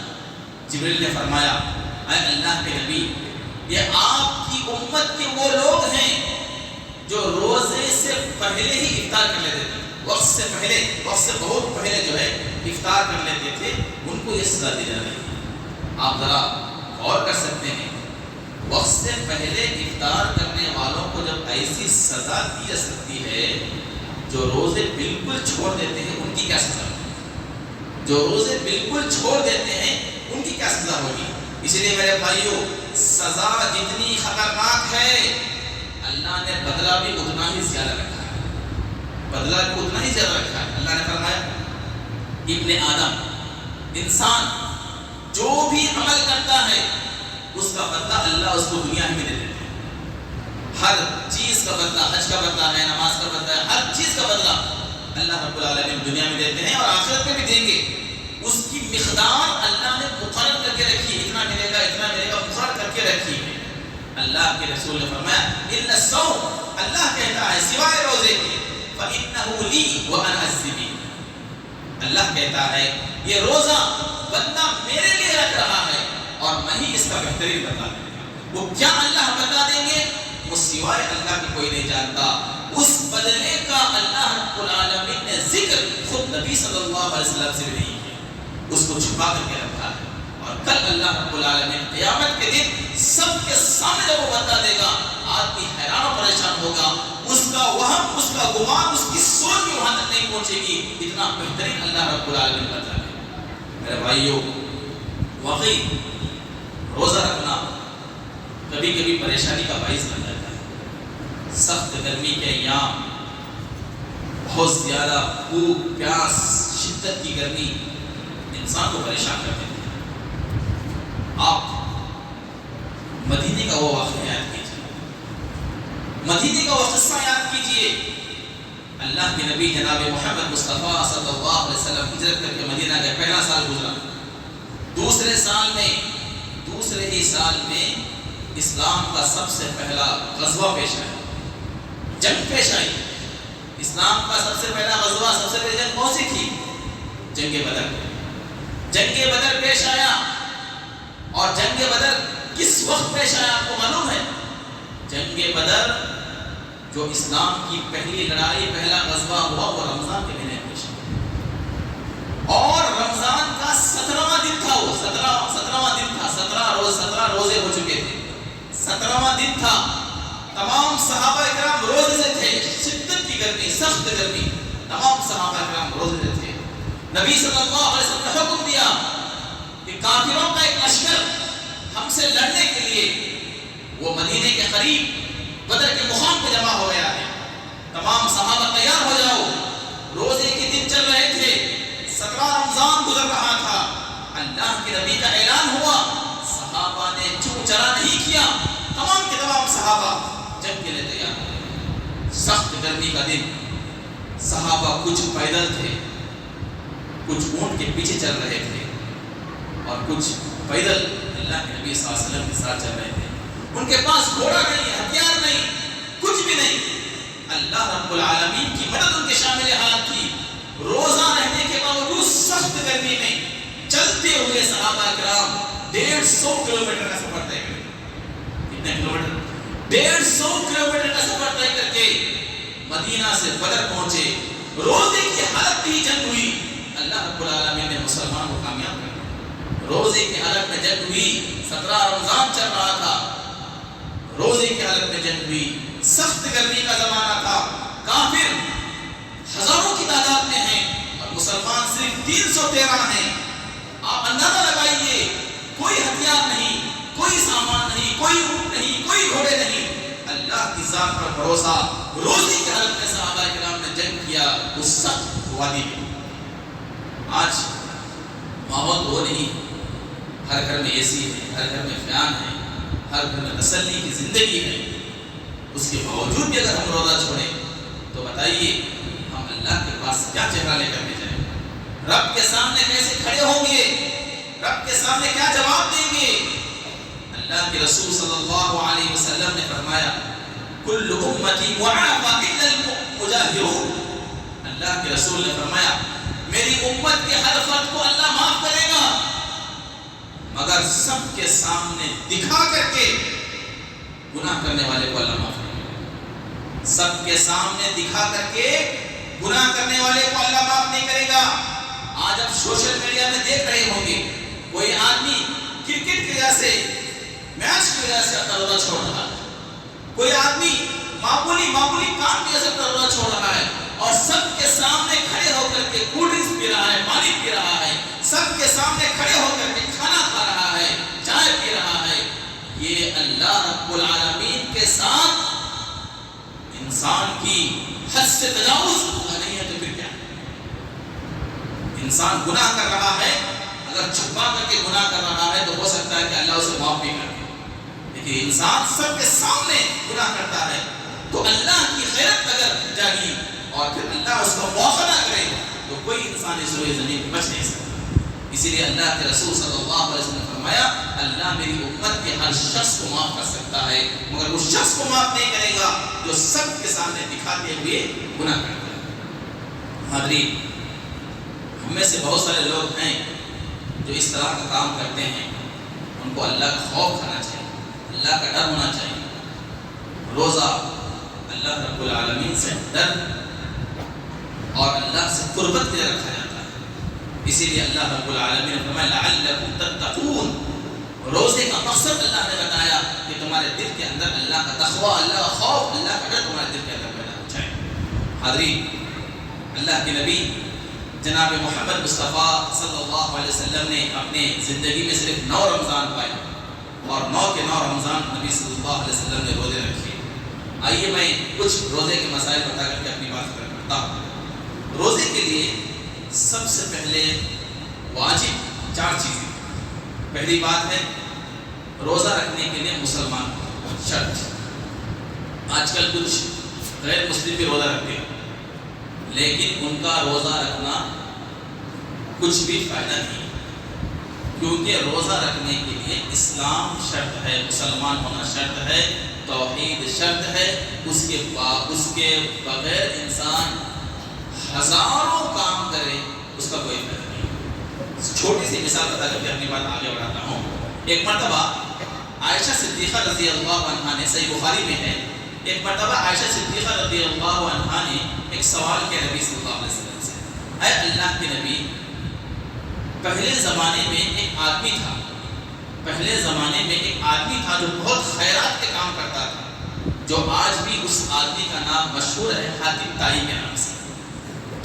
Speaker 2: جبریل نے فرمایا اے اللہ کے نبی، یہ آپ کی امت کے وہ لوگ ہیں جو روزے سے پہلے ہی افطار کر لیتے تھے، وقت سے پہلے، وقت سے بہت پہلے جو ہے افطار کر لیتے تھے، ان کو یہ سزا دی جا رہی ہے. آپ ذرا غور کر سکتے ہیں، وقت سے پہلے افطار کرنے والوں کو جب ایسی سزا دی جا سکتی ہے، جو روزے بالکل چھوڑ دیتے ہیں ان کی کیا سزا ہوگی؟ جو روزے بالکل چھوڑ دیتے ہیں ان کی کیا سزا ہوگی؟ اس لیے میرے بھائیوں، سزا جتنی خطرناک ہے اللہ نے بدلہ بھی اتنا ہی زیادہ رکھا ہے، بدلہ بھی اتنا ہی زیادہ رکھا ہے. اللہ نے فرمایا ابن آدم، انسان جو بھی عمل کرتا ہے اس کا بدلہ اللہ اس کو دنیا میں دے دیتا ہے. ہر چیز کا بدلہ، حج کا بدلہ ہے، نماز کا بدلہ ہے، ہر چیز کا بدلہ اللہ رب العالمین دنیا میں دیتے ہیں اور آخرت میں بھی دیں گے. اس کی مقدار اللہ نے مقرر کر کے رکھی، اتنا ملے گا، اتنا ملے گا، مقرر کر کے رکھی ہے. اللہ کے رسول نے فرمایا الا الصوم، اللہ کہتا ہے سوائے روزے کے، فإنه لي وأنا أجزي به، اللہ کہتا ہے یہ روزہ بندہ میرے لیے رکھ رہا ہے اور میں ہی اس کا بہترین بدلہ دوں گا. وہ کیا اللہ بتا دیں گے وہ سوائے اللہ کے کوئی نہیں جانتا. اس بدلے کا اللہ رب العالمین نے ذکر خود نبی صلی اللہ علیہ وسلم سے بھی نہیں کیا, اس کو چھپا کر کے رکھا ہے. اور کل اللہ رب العالمین قیامت کے دن سب کے سامنے جب وہ بتا دے گا, آدمی حیران و پریشان ہوگا. اس کا وہم, اس کا گمان, اس کی سوچ بھی وہاں تک نہیں پہنچے گی. اتنا بہترین اللہ رب العالمین بتا دے. میرے بھائیو, واقعی روزہ رکھنا کبھی کبھی پریشانی کا باعث بن جاتا ہے. سخت گرمی کے ایام, بہت زیادہ بھوک پیاس, شدت کی گرمی انسان کو پریشان کر دیتی ہے. آپ مدینے کا وہ واقعہ یاد کیجیے, مدینے کا وہ قصہ یاد کیجیے. اللہ کے نبی جناب محمد مصطفیٰ صلی اللہ علیہ وسلم ہجرت کر کے مدینہ گئے. پہلا سال گزرا, دوسرے ہی سال میں اسلام کا سب سے پہلا غزوہ پیش آیا, جنگ پیش آئی. اسلام کا سب سے پہلا غزوہ, سب سے پہلی جنگ کون سی تھی؟ جنگ بدر. جنگ بدر پیش آیا. اور جنگ بدر کس وقت پیش آیا آپ کو معلوم ہے؟ جنگ بدر جو اسلام کی پہلی لڑائی, پہلا غزوہ ہوا, وہ رمضان کے مہینے پیش آیا. اور رمضان کا 17واں دن تھا. وہ 17واں دن تھا. 17 روزے ہو چکے تھے. 17واں دن تھا. تمام صحابہ کرام روزے سے تھے. شدت کی گرمی, سخت گرمی, تمام صحابہ کرام روزے سے تھے. نبی صلی اللہ علیہ وسلم نے حکم دیا کہ کافروں کا ایک لشکر ہم سے لڑنے کے لیے وہ مدینے کے قریب بدر کے مقام پہ جمع ہو گیا ہے. تمام صحابہ تیار ہو جاؤ. روزے کے دن چل رہے تھے. 17 رمضان گزر رہا تھا. اللہ کے نبی کا اعلان ہوا. صحابہ نے چوں چرا نہیں کیا. تمام کے تمام صحابہ جنگ کے لیے تیار ہوئے. سخت گرمی کا دن. صحابہ کچھ پیدل تھے, کچھ اونٹ کے پیچھے چل رہے تھے, اور کچھ پیدل اللہ کے نبی صلی اللہ علیہ وسلم کے ساتھ چل رہے تھے. ان کے پاس گھوڑا نہیں, ہتھیار نہیں, کچھ بھی نہیں. اللہ رب العالمین کی مدد ان کے شامل حال تھی. روزہ رہنے کے باوجود سخت گرمی میں چلتے ہوئے صحابہ کرام 150 کلومیٹر کا سفر طے کرے. کتنے کلومیٹر؟ 150 کلومیٹر کا سفر طے کر کے مدینہ سے بدر پہنچے. روزے کی حالت میں ہی جنگ ہوئی. اللہ رب العالمین نے مسلمان کو کامیاب کر دیا. روزے کی حالت میں جنگ ہوئی. 17 رمضان چل رہا تھا. روزے کی حالت میں جنگ ہوئی. سخت گرمی کا زمانہ تھا. کافر ہزاروں کی تعداد میں ہیں اور مسلمان صرف 313 ہیں. آپ اندازہ لگائیے, کوئی ہتھیار نہیں, کوئی سامان نہیں, کوئی اونٹ نہیں, کوئی گھوڑے نہیں. اللہ کی ذات پر بھروسہ. روزے کی حالت میں صحابہ کرام نے جنگ کیا اس سخت وادی میں. آج ماحول وہ نہیں. ہر گھر میں اے سی ہے, ہر گھر میں فین ہے, ہر گھر میں تسلی کی زندگی ہے. اس کے باوجود بھی اگر ہم روزہ چھوڑیں تو بتائیے ہم اللہ کے پاس کیا چہرہ لے کر کے جائیں؟ رب کے سامنے کیسے کھڑے ہوں گے؟ رب کے سامنے کیا جواب دیں گے؟ اللہ کے رسول صلی اللہ علیہ وسلم نے فرمایا کل امتی معافی الا المجاہرون. اللہ کے رسول نے فرمایا میری امت کے ہر فرد کو اللہ معاف کرے گا, مگر سب کے سامنے دکھا کر کے گناہ کرنے والے کو اللہ معاف کرے گا. سب کے سامنے دکھا کر کے گناہ کرنے والے کو اللہ معاف نہیں کرے گا. آج آپ سوشل میڈیا میں دیکھ رہے ہوں گے کوئی آدمی کرکٹ کی وجہ سے, میچ کی وجہ سے اپنا روزہ چھوڑ رہا ہے. کوئی آدمی معمولی کام کی وجہ سے اپنا روزہ چھوڑ رہا ہے, اور سب کے سامنے کھڑے ہو کر کے کولڈ ڈرنکس پی رہا ہے, پانی پی رہا ہے, سب کے سامنے کھڑے ہو کر کے کھانا کھا رہا ہے, چائے پی رہا ہے. یہ اللہ رب العالمین کے ساتھ انسان کی حد سے تجاوز نہیں ہے. تو پھر کیا؟ انسان گناہ کر رہا ہے, اگر چھپا کر کے گناہ کر رہا ہے تو ہو سکتا ہے کہ اللہ اسے معاف بھی کر دے. لیکن انسان سب کے سامنے گناہ کرتا ہے تو اللہ کی غیرت اگر جاگی اور پھر اللہ اس کو معاف نہ کرے تو کوئی انسان اس روئے زمین میں بچ نہیں سکتا. اسی لیے اللہ کے رسول صلی اللہ علیہ وسلم نے فرمایا اللہ میری امت کے ہر شخص کو معاف کر سکتا ہے, مگر اس شخص کو معاف نہیں کرے گا جو سب کے سامنے دکھاتے ہوئے گناہ کرتا ہے. حاضرین, ہم میں سے بہت سارے لوگ ہیں جو اس طرح کا کام کرتے ہیں. ان کو اللہ کا خوف کھانا چاہیے. اللہ کا ڈر ہونا چاہیے. روزہ اللہ رب العالمین سے ڈر اور اللہ سے قربت کے لیے رکھا جاتا ہے. اسی لیے اللہ رب العالمین نے فرمایا لعلکم تتقون. روزے کا مقصد اللہ نے بتایا کہ تمہارے دل کے اندر اللہ کا تقوی، اللہ کا خوف، اللہ کا ڈر تمہارے دل کے اندر پیدا ہو جائے. حاضرین، اللہ کے نبی جناب محمد مصطفیٰ صلی اللہ علیہ وسلم نے اپنے زندگی میں صرف 9 رمضان پائے اور 9 کے 9 رمضان نبی صلی اللہ علیہ وسلم نے روزے رکھے. آئیے میں کچھ روزے کے مسائل بتا کر کے اپنی بات کرتا ہوں. روزے کے لیے سب سے پہلے واجب 4 چیزیں. پہلی بات ہے روزہ رکھنے کے لیے مسلمان شرط. آج کل کچھ غیر مسلم بھی روزہ رکھتے ہیں لیکن ان کا روزہ رکھنا کچھ بھی فائدہ نہیں، کیونکہ روزہ رکھنے کے لیے اسلام شرط ہے، مسلمان ہونا شرط ہے، توحید شرط ہے. اس کے بغیر انسان ہزاروں کام کرے اس کا کوئی فائدہ نہیں. چھوٹی سی مثال بتا کر کے اپنی بات آگے بڑھاتا ہوں. ایک مرتبہ عائشہ صدیقہ رضی اللہ عنہا نے، صحیح بخاری میں ہے، ایک مرتبہ عائشہ صدیقہ رضی اللہ عنہا نے ایک سوال کیا نبی صلی اللہ علیہ وسلم سے. اے اللہ کے نبی، پہلے زمانے میں ایک آدمی تھا، جو بہت خیرات کے کام کرتا تھا، جو آج بھی اس آدمی کا نام مشہور ہے حاتم طائی کے نام سے.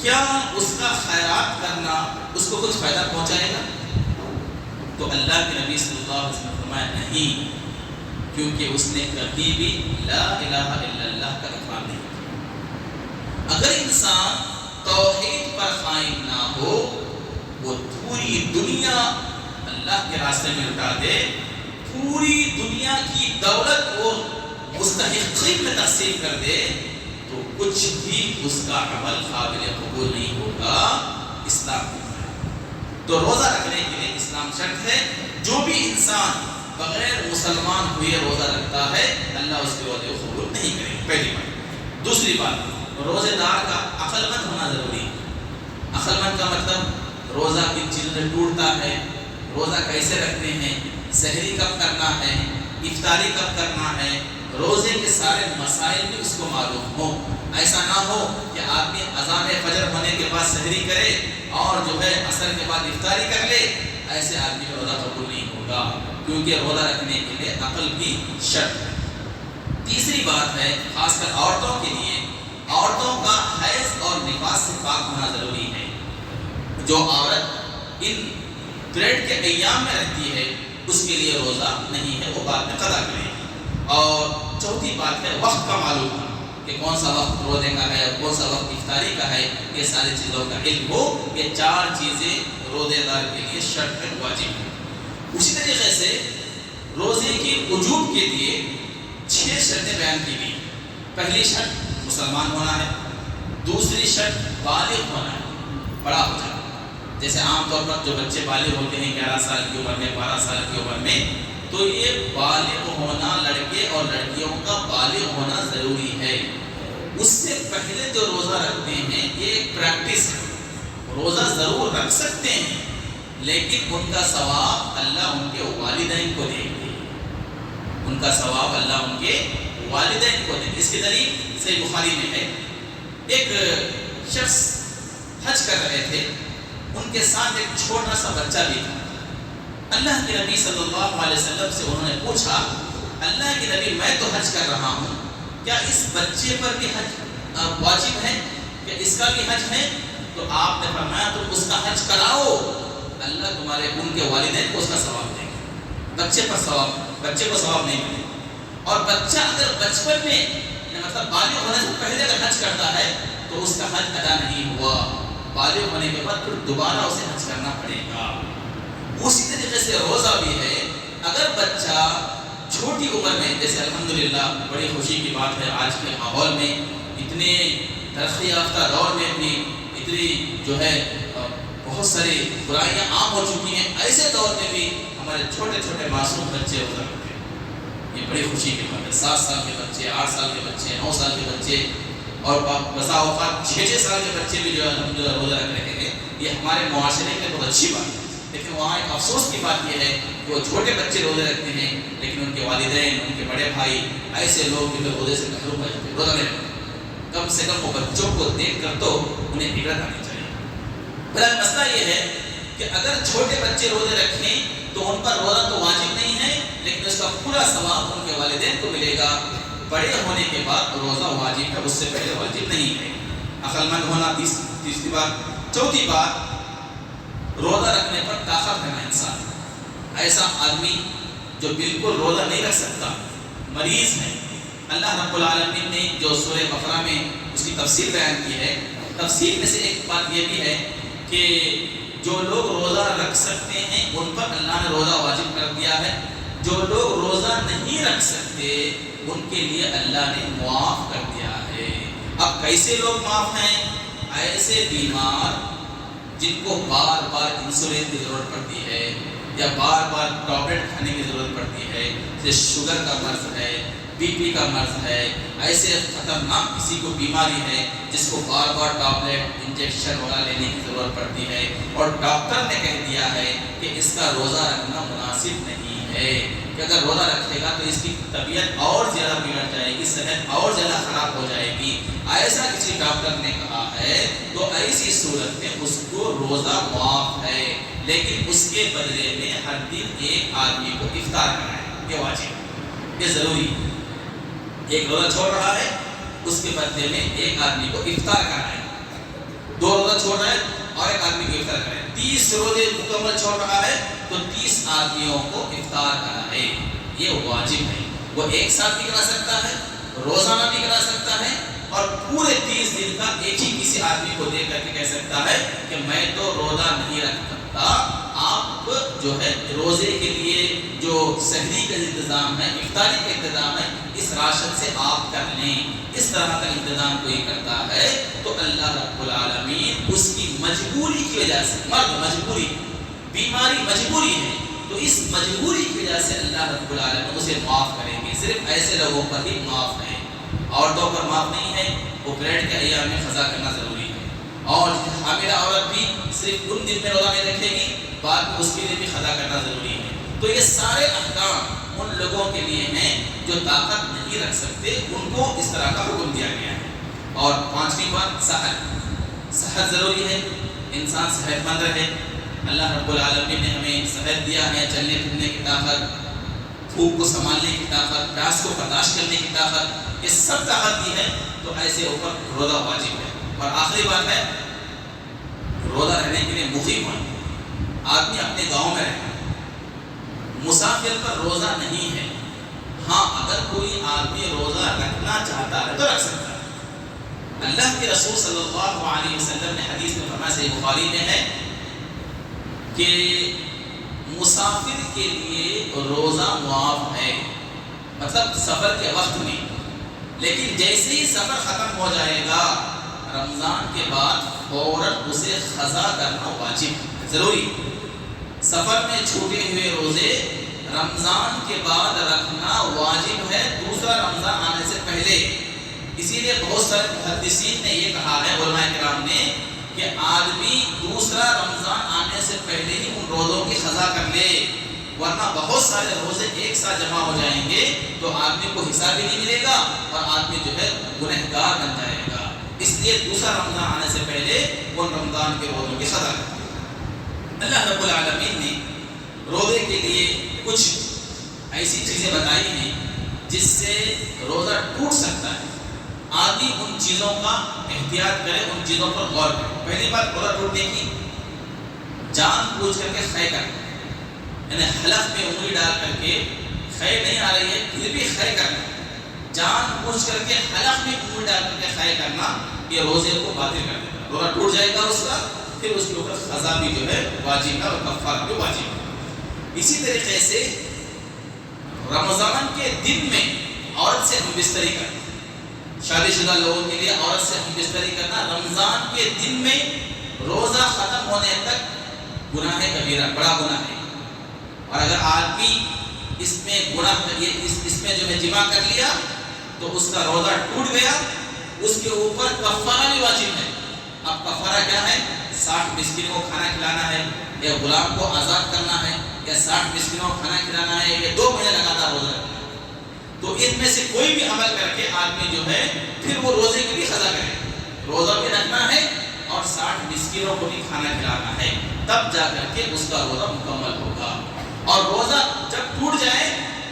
Speaker 2: کیا اس کا خیرات کرنا اس کو کچھ فائدہ پہنچائے گا؟ تو اللہ کے نبی صلی اللہ علیہ وسلم نے فرمایا نہیں، کیونکہ اس نے کبھی بھی لا الہ الا اللہ کا اقرار نہیں کیا. اگر انسان توحید پر قائم نہ ہو، وہ پوری دنیا اللہ کے راستے میں لٹا دے، پوری دنیا کی دولت کو مستحقین میں تقسیم کر دے، تو کچھ بھی اس کا عمل قابل قبول نہیں ہوگا. اسلام تو روزہ رکھنے کے لیے اسلام شرط ہے. جو بھی انسان بغیر مسلمان ہوئے روزہ رکھتا ہے اللہ اس کے روزے کو قبول نہیں کرے گا. پہلی بات. دوسری بات، روزے دار کا عقل مند ہونا ضروری ہے. عقل مند کا مطلب روزہ کن چیزوں سے ٹوٹتا ہے، روزہ کیسے رکھتے ہیں، سحری کب کرنا ہے، افطاری کب کرنا ہے، روزے کے سارے مسائل بھی اس کو معلوم ہو. ایسا نہ ہو کہ آدمی اذان فجر ہونے کے بعد سحری کرے اور جو ہے عصر کے بعد افطاری کر لے. ایسے آدمی کا روزہ قبول نہیں ہوگا، کیونکہ روزہ رکھنے کے لیے عقل بھی شرط ہے. تیسری بات ہے خاص کر عورتوں کے لیے، عورتوں کا حیض اور نفاس سے پاک ہونا ضروری ہے. جو عورت ان پیریڈ کے ایام میں رہتی ہے اس کے لیے روزہ نہیں ہے، وہ بعد میں قضا کرے. اور چوتھی بات ہے وقت کا معلوم ہونا، کہ کون سا وقت روزے کا ہے اور کون سا وقت افطاری کا ہے. یہ ساری چیزوں کا علم ہو. یہ 4 چیزیں روزے دار کے لیے شرط ہے، واجب ہے. اسی طریقے سے روزے کی وجوب کے لیے 6 شرطیں بیان کی گئی. پہلی شرط مسلمان ہونا ہے. دوسری شرط بالغ ہونا ہے، بڑا ہو جانا. جیسے عام طور پر جو بچے بالغ ہوتے ہیں 11 سال کی عمر میں، 12 سال کی عمر میں، تو یہ بالغ ہونا، لڑکے اور لڑکیوں کا بالغ ہونا ضروری ہے. اس سے پہلے جو روزہ رکھتے ہیں یہ ایک پریکٹس ہے. روزہ ضرور رکھ سکتے ہیں لیکن ان کا ثواب اللہ ان کے والدین کو دیں گے. ان کا ثواب اللہ ان کے والدین کو دیں گے. اس کی دلیل صحیح بخاری میں ہے. ایک شخص حج کر رہے تھے، ان کے ساتھ ایک چھوٹا سا بچہ بھی تھا. اللہ کے نبی صلی اللہ علیہ وسلم سے انہوں نے پوچھا، اللہ کے نبی میں تو حج کر رہا ہوں، کیا اس بچے پر بھی حج واجب ہے، کیا اس کا بھی حج ہے؟ تو آپ نے فرمایا تم اس کا حج کراؤ، اللہ تمہارے ان کے والدین کو اس کا ثواب دے گا. بچے کو ثواب نہیں ملے. اور بچہ اگر بچپن میں مطلب بالغ ہونے سے پہلے اگر حج کرتا ہے تو اس کا حج ادا نہیں ہوا. بالغ ہونے کے بعد پھر دوبارہ اسے حج کرنا پڑے گا. اسی طریقے سے روزہ بھی ہے. اگر بچہ چھوٹی عمر میں، جیسے الحمدللہ بڑی خوشی کی بات ہے آج کے ماحول میں، اتنے ترقی یافتہ دور میں بھی اتنی جو ہے بہت ساری برائیاں عام ہو چکی ہیں، ایسے دور میں بھی ہمارے چھوٹے چھوٹے معصوم بچے روزہ رکھتے ہیں. یہ بڑی خوشی کی بات ہے. 7 سال کے بچے، 8 سال کے بچے، 9 سال کے بچے اور بسا اوقات 6 سال کے بچے بھی جو ہے الحمدللہ روزہ رکھ رہے ہیں. یہ ہمارے معاشرے کے لیے بہت اچھی بات ہے. لیکن لیکن وہاں ایک افسوس کی بات یہ ہے کہ وہ چھوٹے بچے روزے رکھتے ہیں لیکن ان کے والدین، ان کے بڑے بھائی، ایسے لوگ جو روزے سے محروم ہو جاتے ہیں، روزہ نہیں رکھتے۔ کم سے کم وہ بچوں کو دیکھ کر تو انہیں عبرت آنی چاہیے۔ بہرحال مسئلہ یہ ہے کہ اگر چھوٹے بچے روزے رکھیں تو ان پر روزہ تو واجب نہیں ہے، لیکن اس کا پورا ثواب ان کے والدین کو ملے گا۔ بڑے ہونے کے بعد روزہ واجب ہے، اس سے پہلے واجب نہیں ہے۔ عقل مند ہونا تیسری بات۔ چوتھی بات، روزہ رکھنے پر طاقت رہنا انسان۔ ایسا آدمی جو بالکل روزہ نہیں رکھ سکتا، مریض ہے، اللہ رب العالمین نے جو سورہ بقرہ میں اس کی تفصیل بیان کی ہے، تفصیل میں سے ایک بات یہ بھی ہے کہ جو لوگ روزہ رکھ سکتے ہیں ان پر اللہ نے روزہ واجب کر دیا ہے، جو لوگ روزہ نہیں رکھ سکتے ان کے لیے اللہ نے معاف کر دیا ہے۔ اب کیسے لوگ معاف ہیں؟ ایسے بیمار جن کو بار بار انسولین کی ضرورت پڑتی ہے یا بار بار ٹیبلٹ کھانے کی ضرورت پڑتی ہے، جیسے شوگر کا مرض ہے، بی پی کا مرض ہے، ایسے خطرناک کسی کو بیماری ہے جس کو بار بار ٹیبلٹ انجیکشن وغیرہ لینے کی ضرورت پڑتی ہے اور ڈاکٹر نے کہہ دیا ہے کہ اس کا روزہ رکھنا مناسب نہیں ہے، کہ اگر روزہ رکھے گا تو اس کی طبیعت اور زیادہ بگڑ جائے گی، صحت اور زیادہ خراب ہو جائے گی، ایسا کسی ڈاکٹر نے کہا ہے تو ایسی صورت میں اس کو روزہ معاف ہے، لیکن اس کے بدلے میں ہر دن ایک آدمی کو افطار کرنا ہے، یہ واجب، یہ ضروری ہے۔ ایک روزہ چھوڑ رہا ہے، اس کے بدلے میں ایک آدمی کو افطار کرنا ہے۔ 2 روزہ چھوڑ رہا ہے اور ایک آدمی کو افطار کرنا ہے۔ 30 روزے مکمل چھوڑ رہا ہے تو 30 آدمیوں کو افطار کرنا ہے، یہ واجب ہے۔ وہ ایک ساتھ بھی کرا سکتا ہے، روزانہ بھی کرا سکتا ہے، اور پورے 30 دن کا ایک ہی کسی آدمی کو دے کر کے کہہ سکتا ہے کہ میں تو روزہ نہیں رکھ سکتا، آپ جو ہے روزے کے لیے جو سحری کا انتظام ہے، افطاری کا انتظام ہے، اس راشن سے آپ کر لیں۔ اس طرح کا انتظام کوئی کرتا ہے تو اللہ رب العالمین اس کی مجبوری کی وجہ سے، مرد مجبوری، بیماری مجبوری ہے، تو اس مجبوری کی وجہ سے اللہ رب العالمین اسے معاف کریں گے۔ صرف ایسے لوگوں پر ہی معاف ہے، عورتوں پر معاف نہیں ہے۔ وہ پریڈ کے ایام میں قضا کرنا ضروری ہے، اور حاملہ عورت بھی صرف ان دن میں روزہ نہیں رکھے گی، بعد میں اس کے لیے بھی قضا کرنا ضروری ہے۔ تو یہ سارے احکام ان لوگوں کے لیے ہیں جو طاقت نہیں رکھ سکتے، ان کو اس طرح کا حکم دیا گیا ہے۔ اور 5ویں بات، صحت ضروری ہے، انسان صحت مند رہے۔ اللہ رب العالمین نے ہمیں صحت دیا ہے، چلنے پھرنے کی طاقت، بھوک کو سنبھالنے کی طاقت، پیاس کو برداشت کرنے کی طاقت، یہ سب طاقت دی ہے، تو ایسے اوپر روزہ واجب ہے۔ اور آخری بات ہے، روزہ رہنے کے لیے مقیم ہونا، آدمی اپنے گاؤں میں رہے، مسافر پر روزہ نہیں ہے۔ ہاں، اگر کوئی آدمی روزہ رکھنا چاہتا ہے تو رکھ سکتا ہے۔ اللہ کے رسول صلی اللہ علیہ وسلم نے حدیث میں فرمایا، صحیح بخاری میں ہے کہ مسافر کے لیے روزہ معاف ہے، مطلب سفر کے وقت میں، لیکن جیسے ہی سفر ختم ہو جائے گا رمضان کے بعد فوراً اسے قضا کرنا واجب، ضروری۔ سفر میں چھوٹے ہوئے روزے رمضان کے بعد رکھنا واجب ہے، دوسرا رمضان آنے سے پہلے۔ اسی لیے بہت سارے محدثین نے یہ کہا ہے، علماء کرام نے، کہ آدمی دوسرا رمضان آنے سے پہلے ہی ان روزوں کی قضا کر لے، ورنہ بہت سارے روزے ایک ساتھ جمع ہو جائیں گے تو آدمی کو حساب بھی نہیں ملے گا اور آدمی جو ہے گنہگار بن جائے گا۔ اس لیے دوسرا رمضان آنے سے پہلے وہ رمضان کے روزوں کی قضا کرتے ہیں۔ اللہ رب العالمین نے روزے کے لیے کچھ ایسی چیزیں بتائی ہیں جس سے روزہ ٹوٹ سکتا ہے، آدمی ان چیزوں کا احتیاط کرے، ان چیزوں پر غور کرے۔ پہلی بات، روزہ ٹوٹنے کی، جان بوجھ کر کے خے کرنا، یعنی حلق میں انگلی ڈال کر کے خے نہیں آ رہی ہے پھر بھی خے کرنا، جان بوجھ کر کے حلق میں انگلی ڈال کر کے خے کرنا، یہ روزے کو باطل کر دیتا ہے، روزہ ٹوٹ جائے گا اس کا، پھر اس کے اوپر قضا بھی جو ہے واجب ہے اور کفارہ بھی واجب ہے۔ اسی طریقے سے رمضان کے دن میں عورت سے ہم بستری کرنا، شادی شدہ لوگوں کے لیے عورت سے ہم بستری کرنا رمضان کے دن میں روزہ ختم ہونے تک گناہ کبیرہ، بڑا گناہ ہے، اور اگر آدمی اس میں اس میں جو ہے جمع کر لیا تو اس کا روزہ ٹوٹ گیا، اس کے اوپر کفارہ بھی واجب ہے۔ اب کفارہ کیا ہے؟ 60 مسکین کو کھانا کھلانا ہے، یا غلام کو آزاد کرنا ہے یا 60 مسکینوں کو کھانا کھلانا ہے یا 2 مہینے لگاتار روزہ رکھنا ہے، تو ان میں سے کوئی بھی عمل کر کے آدمی جو ہے پھر وہ روزے کی بھی قضا کرے، روزہ بھی رکھنا ہے اور 60 مسکینوں کو بھی کھانا کھلانا ہے، تب جا کر کے اس کا روزہ مکمل ہوگا۔ اور روزہ جب ٹوٹ جائے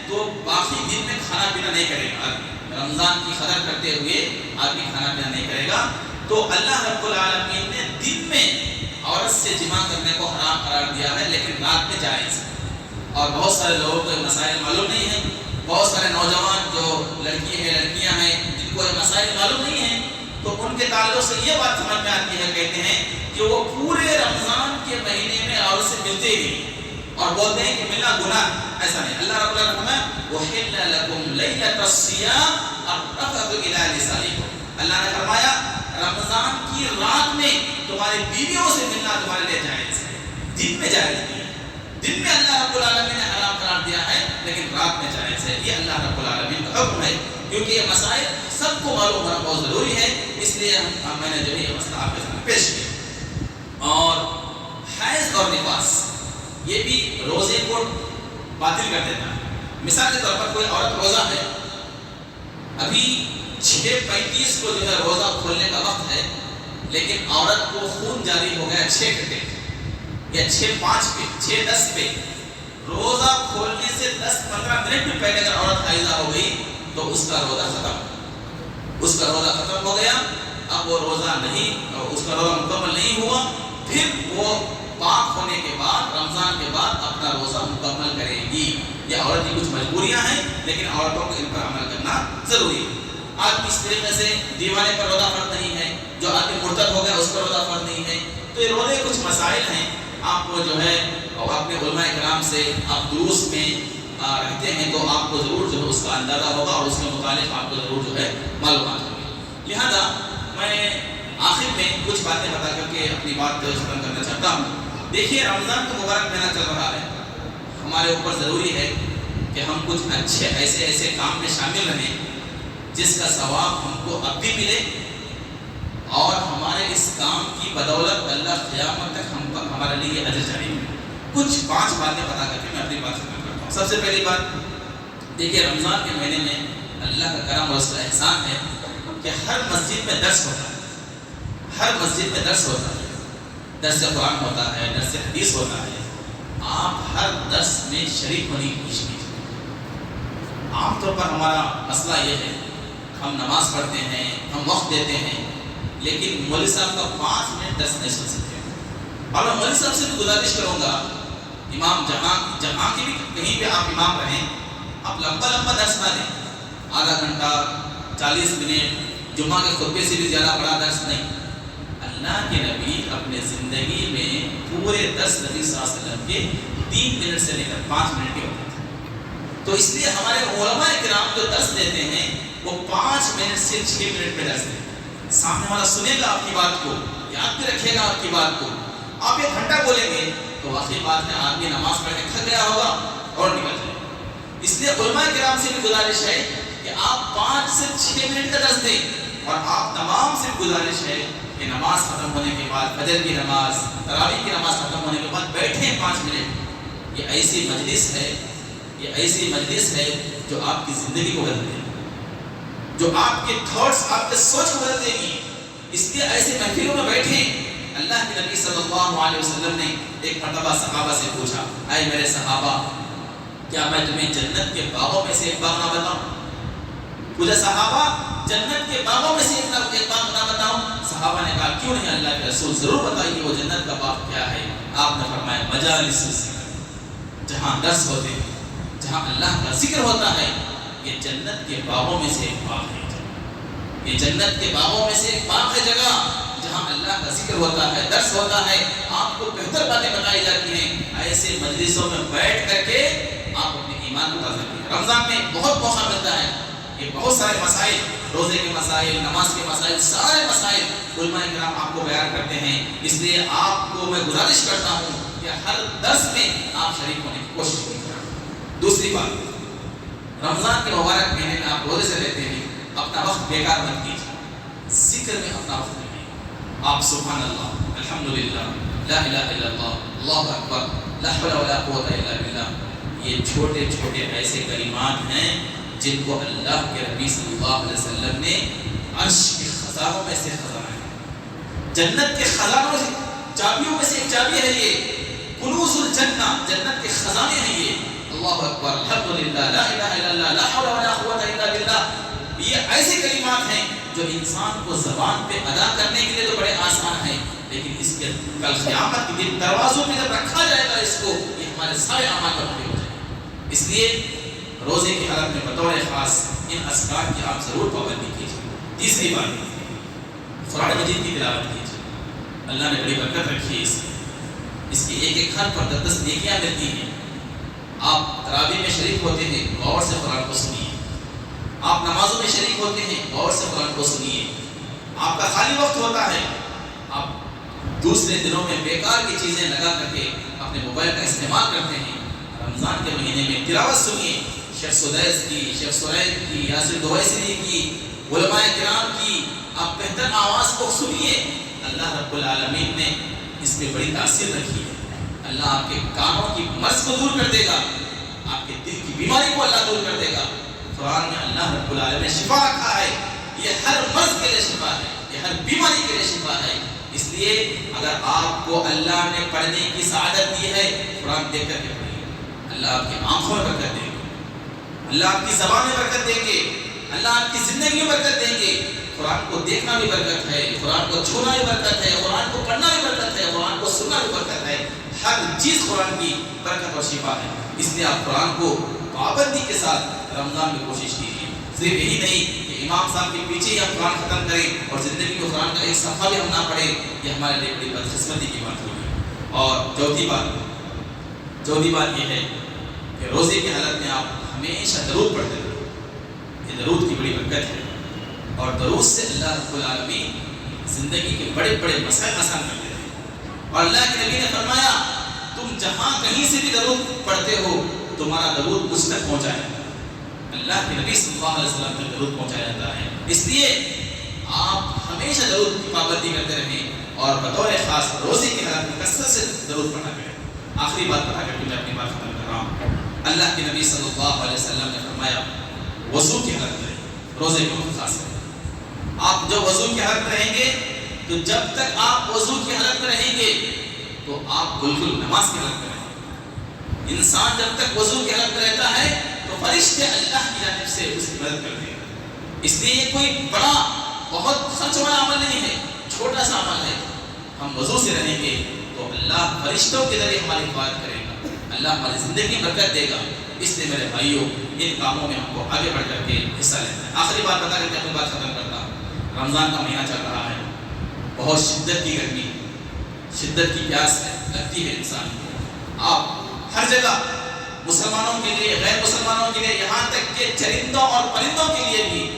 Speaker 2: تو باقی دن میں کھانا پینا نہیں کرے گا آدمی، رمضان کی قدر کرتے ہوئے آدمی کھانا پینا نہیں کرے گا۔ تو اللہ رب العالمین نے دن میں عورت سے جماع کرنے کو حرام قرار دیا ہے، لیکن رات میں جائز ہے۔ اور بہت سارے لوگوں کو یہ مسائل معلوم نہیں ہیں، بہت سارے نوجوان جو لڑکی ہیں لڑکیاں ہیں جن کو یہ مسائل معلوم نہیں ہیں، تو ان کے تعلق سے یہ بات سمجھ میں آتی ہے، کہتے ہیں کہ وہ پورے رمضان کے مہینے میں عورت سے ملتے ہی نہیں اور بولتے ہیں کہ ملنا گناہ۔ ایسا نہیں، اللہ رب العالمین نے وَحِلَّ لَكُمْ لَيْلَةَ الصِّيَامِ الرَّفَثُ إِلَىٰ نِسَائِكُمْ، اللہ نے فرمایا رمضان کی رات میں تمہاری بیویوں سے ملنا تمہارے لیے جائز ہے، دن میں جائز نہیں ہے۔ دن میں اللہ رب العالمین نے حرام قرار دیا ہے، لیکن رات میں جائز ہے۔ یہ اللہ رب العالمین کا حکم ہے، کیونکہ یہ مسائل سب کو معلوم ہونا بہت ضروری ہے، اس لیے میں نے جو ہے یہ مسئلہ آپ کے سامنے پیش کیا۔ اور حیض اور نفاس یہ بھی روزے کو باطل کر دیتا ہے۔ مثال کے طور پر کوئی عورت روزہ ہے، ابھی 6:35 کو جو ہے روزہ کھولنے کا وقت ہے، لیکن عورت کو خون جاری ہو گیا 6 گھنٹے یا 6:05 پہ 6:10 پہ، روزہ کھولنے سے 10-15 منٹ بھی پہلے اگر عورت حائضہ ہو گئی تو اس کا روزہ ختم ہو گیا۔ اب وہ روزہ نہیں، اس کا روزہ مکمل نہیں ہوا، پھر وہ پاک ہونے کے بعد رمضان کے بعد اپنا روزہ مکمل کرے گی۔ یہ عورت کی کچھ مجبوریاں ہیں، لیکن عورتوں کو ان پر عمل کرنا ضروری ہے۔ آدمی اس طریقے سے دیوانے پر روزہ فرض نہیں ہے، جو آدمی مرتد ہو گیا اس پر روزہ فرض نہیں ہے۔ تو یہ روزے کچھ مسائل ہیں، آپ کو جو ہے اپنے علماء کرام سے آپ دروس میں رہتے ہیں تو آپ کو ضرور جو ہے اس کا اندازہ ہوگا اور اس کے متعلق آپ کو ضرور جو ہے معلومات ہوگی۔ لہذا میں آخر میں کچھ باتیں بتا کر کے اپنی بات ختم کرنا چاہتا ہوں۔ دیکھیے رمضان کا مبارک مہینہ چل رہا ہے، ہمارے اوپر ضروری ہے کہ ہم کچھ اچھے ایسے کام میں شامل رہیں جس کا ثواب ہم کو اب بھی ملے، اور ہمارے اس کام کی بدولت اللہ قیامت تک ہم پر ہمارے لیے اجر جاری ہے۔ کچھ 5 باتیں بتا کر کے میں اپنی بات ختم کرتا ہوں۔ سب سے پہلی بات، دیکھیے رمضان کے مہینے میں اللہ کا کرم اور اس کا احسان ہے کہ ہر مسجد میں درس ہوتا ہے، ہر مسجد میں درس ہوتا ہے، درس قرآن ہوتا ہے، درس حدیث ہوتا ہے۔ آپ ہر درس میں شریک ہونے کی کوشش کیجیے۔ عام طور پر ہمارا مسئلہ یہ ہے، ہم نماز پڑھتے ہیں، ہم وقت دیتے ہیں، لیکن مولوی صاحب کا 5 منٹ درس نہیں سن سکتے۔ اور میں مولوی صاحب سے بھی گزارش کروں گا، امام جہاں کی بھی کہیں پہ آپ امام رہیں، آپ لمبا درس نہ دیں، آدھا گھنٹہ 40 منٹ، جمعہ کے خطبے سے بھی زیادہ بڑا درس نہیں۔ اللہ کے نبی اپنے زندگی میں پورے 10 نبی صلی اللہ علیہ وسلم کے 3 منٹ سے لے کر 5 منٹ کے ہوتے تھے۔ تو اس لیے ہمارے علماء کرام جو درس دیتے ہیں وہ 5 منٹ سے 6 منٹ میں درس دیتے ہیں۔ سامنے والا سنے گا آپ کی بات کو، یاد بھی رکھے گا آپ کی بات کو۔ آپ 1 گھنٹہ بولیں گے تو واقعی بات ہے آدمی نماز پڑھ کے تھک گیا ہوگا اور نکل جائے گا۔ اس لیے علماء کرام سے بھی گزارش ہے کہ آپ 5 سے 6 منٹ کا درس دیں، اور آپ تمام سے گزارش ہے کہ نماز ختم ہونے کے بعد، فجر کی نماز، تراویح کی نماز ختم ہونے کے بعد بیٹھیں 5 منٹ۔ یہ ایسی مجلس ہے جو آپ کی زندگی کو بدل دے گی، جو آپ کے تھاٹس، آپ کے سوچ کو بدل دے گی۔ اس لیے ایسے محفلوں میں بیٹھیں۔ اللہ کے نبی صلی اللہ علیہ وسلم نے ایک مرتبہ صحابہ سے پوچھا، اے میرے صحابہ، کیا میں تمہیں جنت کے باغوں میں سے ایک باغ نہ بتاؤں؟ پوچھا صحابہ، جنت کے باغوں میں سے ایک باغ نہ بتاؤں؟ صحابہ نے کہا کیوں نہیں اللہ کے رسول، ضرور بتائیے وہ جنت کا باغ کیا ہے۔ آپ نے فرمایا مجالس الذکر، جہاں درس ہوتے ہیں، جہاں اللہ کا ذکر ہوتا ہے، یہ جنت کے باغوں میں سے ایک باغ ہے۔ یہ جنت کے باغوں میں سے ایک باغ ہے، جگہ جہاں اللہ کا ذکر ہوتا ہے، درس ہوتا ہے، آپ کو بہتر باتیں بتائی جاتی ہیں۔ ایسے مجلسوں میں بیٹھ کر کے آپ اپنے ایمان کو تازہ کیجیے۔ رمضان میں بہت موقع ملتا ہے، یہ بہت سارے مسائل، روزے کے مسائل، نماز کے مسائل، سارے مسائل علماء کرام آپ کو بیان کرتے ہیں۔ اس لیے آپ کو میں گزارش کرتا ہوں کہ ہر درس میں آپ شریک ہونے کی کوشش کیجیے۔ دوسری بات، رمضان کے مبارک مہینے میں آپ روزے سے رہتے ہیں، اپنا وقت بیکار مت کیجیے، ذکر میں اپنا وقت لگائیے۔ آپ سبحان اللہ، الحمدللہ، لا الہ الا اللہ، اللہ اکبر، لا حول ولا قوت الا باللہ، یہ چھوٹے چھوٹے ایسے کلمات ہیں جن کو اللہ کے نبی صلی اللہ علیہ وسلم نے عرش کے خزانوں میں سے خزانہ ہے، جنت کے خزانوں سے چابیوں میں سے ایک چابی ہے یہ، کنوز الجنہ، جنت کے خزانے ہیں یہ۔ اللہ اکبر، الحمدللہ، لا الہ الا اللہ، لا حول ولا قوت الا باللہ، یہ ایسے کلمات ہیں جو انسان کو زبان پہ ادا کرنے کے لیے تو بڑے آسان ہیں، لیکن اس کے کل قیامت کے دن دروازوں پہ جب رکھا جائے گا اس کو، یہ ہمارے سارے اعمال پر کھڑے ہو جائیں گے۔ اس لیے روزے کی حالت میں بطور خاص ان اذکار کی آپ ضرور پابندی کیجیے۔ تیسری بات، قرآن مجید کی تلاوت کیجیے، اللہ نے بڑی برکت رکھی ہے اس کی ایک ایک حرف پر 10 نیکیاں ملتی ہیں۔ آپ تراویح میں شریک ہوتے ہیں، غور سے قرآن کو سنیے، آپ نمازوں میں شریک ہوتے ہیں، غور سے قرآن کو سنیے، آپ کا خالی وقت ہوتا ہے، آپ دوسرے دنوں میں بیکار کی چیزیں لگا کر کے اپنے موبائل کا استعمال کرتے ہیں، رمضان کے مہینے میں تلاوت سنیے، شیخ سدیس کی، شیخ سعید کی، یاسر دویسری کی، علماء کرام کی، آپ بہتر آواز کو سنیے۔ اللہ رب العالمین نے اس میں بڑی تاثیر رکھی ہے۔ اللہ آپ کے کانوں کی مرض کو دور کر دے گا، آپ کے دل کی بیماری کو اللہ دور کر دے گا۔ قرآن میں اللہ رب العالمین نے شفا رکھا ہے، یہ ہر مرض کے لیے شفا ہے، یہ ہر بیماری کے لیے شفا ہے۔ اس لیے اگر آپ کو اللہ نے پڑھنے کی سعادت دی ہے، قرآن دیکھ کر کے پڑھیے، اللہ آپ کی آنکھوں میں برکت دیں گے، اللہ آپ کی زبان میں برکت دیں گے، اللہ آپ کی زندگی میں برکت دیں گے۔ قرآن کو دیکھنا بھی برکت ہے، قرآن کو چھونا بھی برکت ہے، قرآن کو پڑھنا بھی برکت ہے، قرآن کو سننا بھی برکت ہے، ہر چیز قرآن کی برکت اور شفا ہے۔ اس لیے آپ قرآن کو پابندی کے ساتھ رمضان میں کوشش کیجیے۔ صرف یہی نہیں کہ امام صاحب کے پیچھے ہی ہم قرآن ختم کریں اور زندگی میں قرآن کا ایک صفحہ بھی ہم نہ پڑھیں، یہ ہمارے لیے بڑی بدقسمتی کی بات ہوگی۔ اور چوتھی بات یہ ہے کہ روزے کی حالت میں آپ ہمیشہ درود پڑھتے رہیں، یہ درود کی بڑی برکت ہے، اور درود سے اللہ رب العالمین زندگی کے بڑے بڑے مسائل آسان کر دیتے ہیں۔ اور اللہ کے نبی نے فرمایا، تم جہاں کہیں سے بھی درود پڑھتے ہو، تمہارا درود مجھ تک پہنچا ہے۔ اللہ کے نبی صلی اللہ علیہ وسلم تک درود پہنچایا جاتا ہے۔ اس لیے آپ ہمیشہ درود کی پابندی کرتے رہیں، اور بطور خاص روزے کی حالت میں کثرت سے درود پڑھا کریں۔ آخری بات بتا کر کے میں اپنی بات ختم کر رہا ہوں۔ اللہ کے نبی صلی اللہ علیہ وسلم نے فرمایا، وضو کی حالت میں روزے کے وقت خاص کریں۔ آپ جب وضو کی حالت میں رہیں گے، تو جب تک آپ وضو کی حالت میں رہیں گے تو آپ بالکل نماز کی حالت میں رہیں گے۔ انسان جب تک وضو کی حالت میں رہتا ہے تو فرشتے اللہ کی جانب سے اس کی مدد کرتے ہیں۔ اس لیے یہ کوئی بڑا بہت خرچ والا عمل نہیں ہے، چھوٹا سا عمل ہے۔ ہم وضو سے رہیں گے تو اللہ فرشتوں کے ذریعے ہماری حفاظت کرے گا، اللہ ہماری زندگی میں برکت دے گا۔ اس لیے میرے بھائیوں، ان کاموں میں ہم کو آگے بڑھ کر کے حصہ لینا ہے۔ آخری بات بتا کر کے اپنی بات ختم کرتا ہوں۔ رمضان کا مہینہ چل رہا ہے، بہت شدت کی گرمی، شدت کی پیاس ہے، لگتی ہے انسان کو۔ آپ ہر جگہ مسلمانوں کے لیے، غیر مسلمانوں کے لیے، یہاں تک کہ چرندوں اور پرندوں کے لیے بھی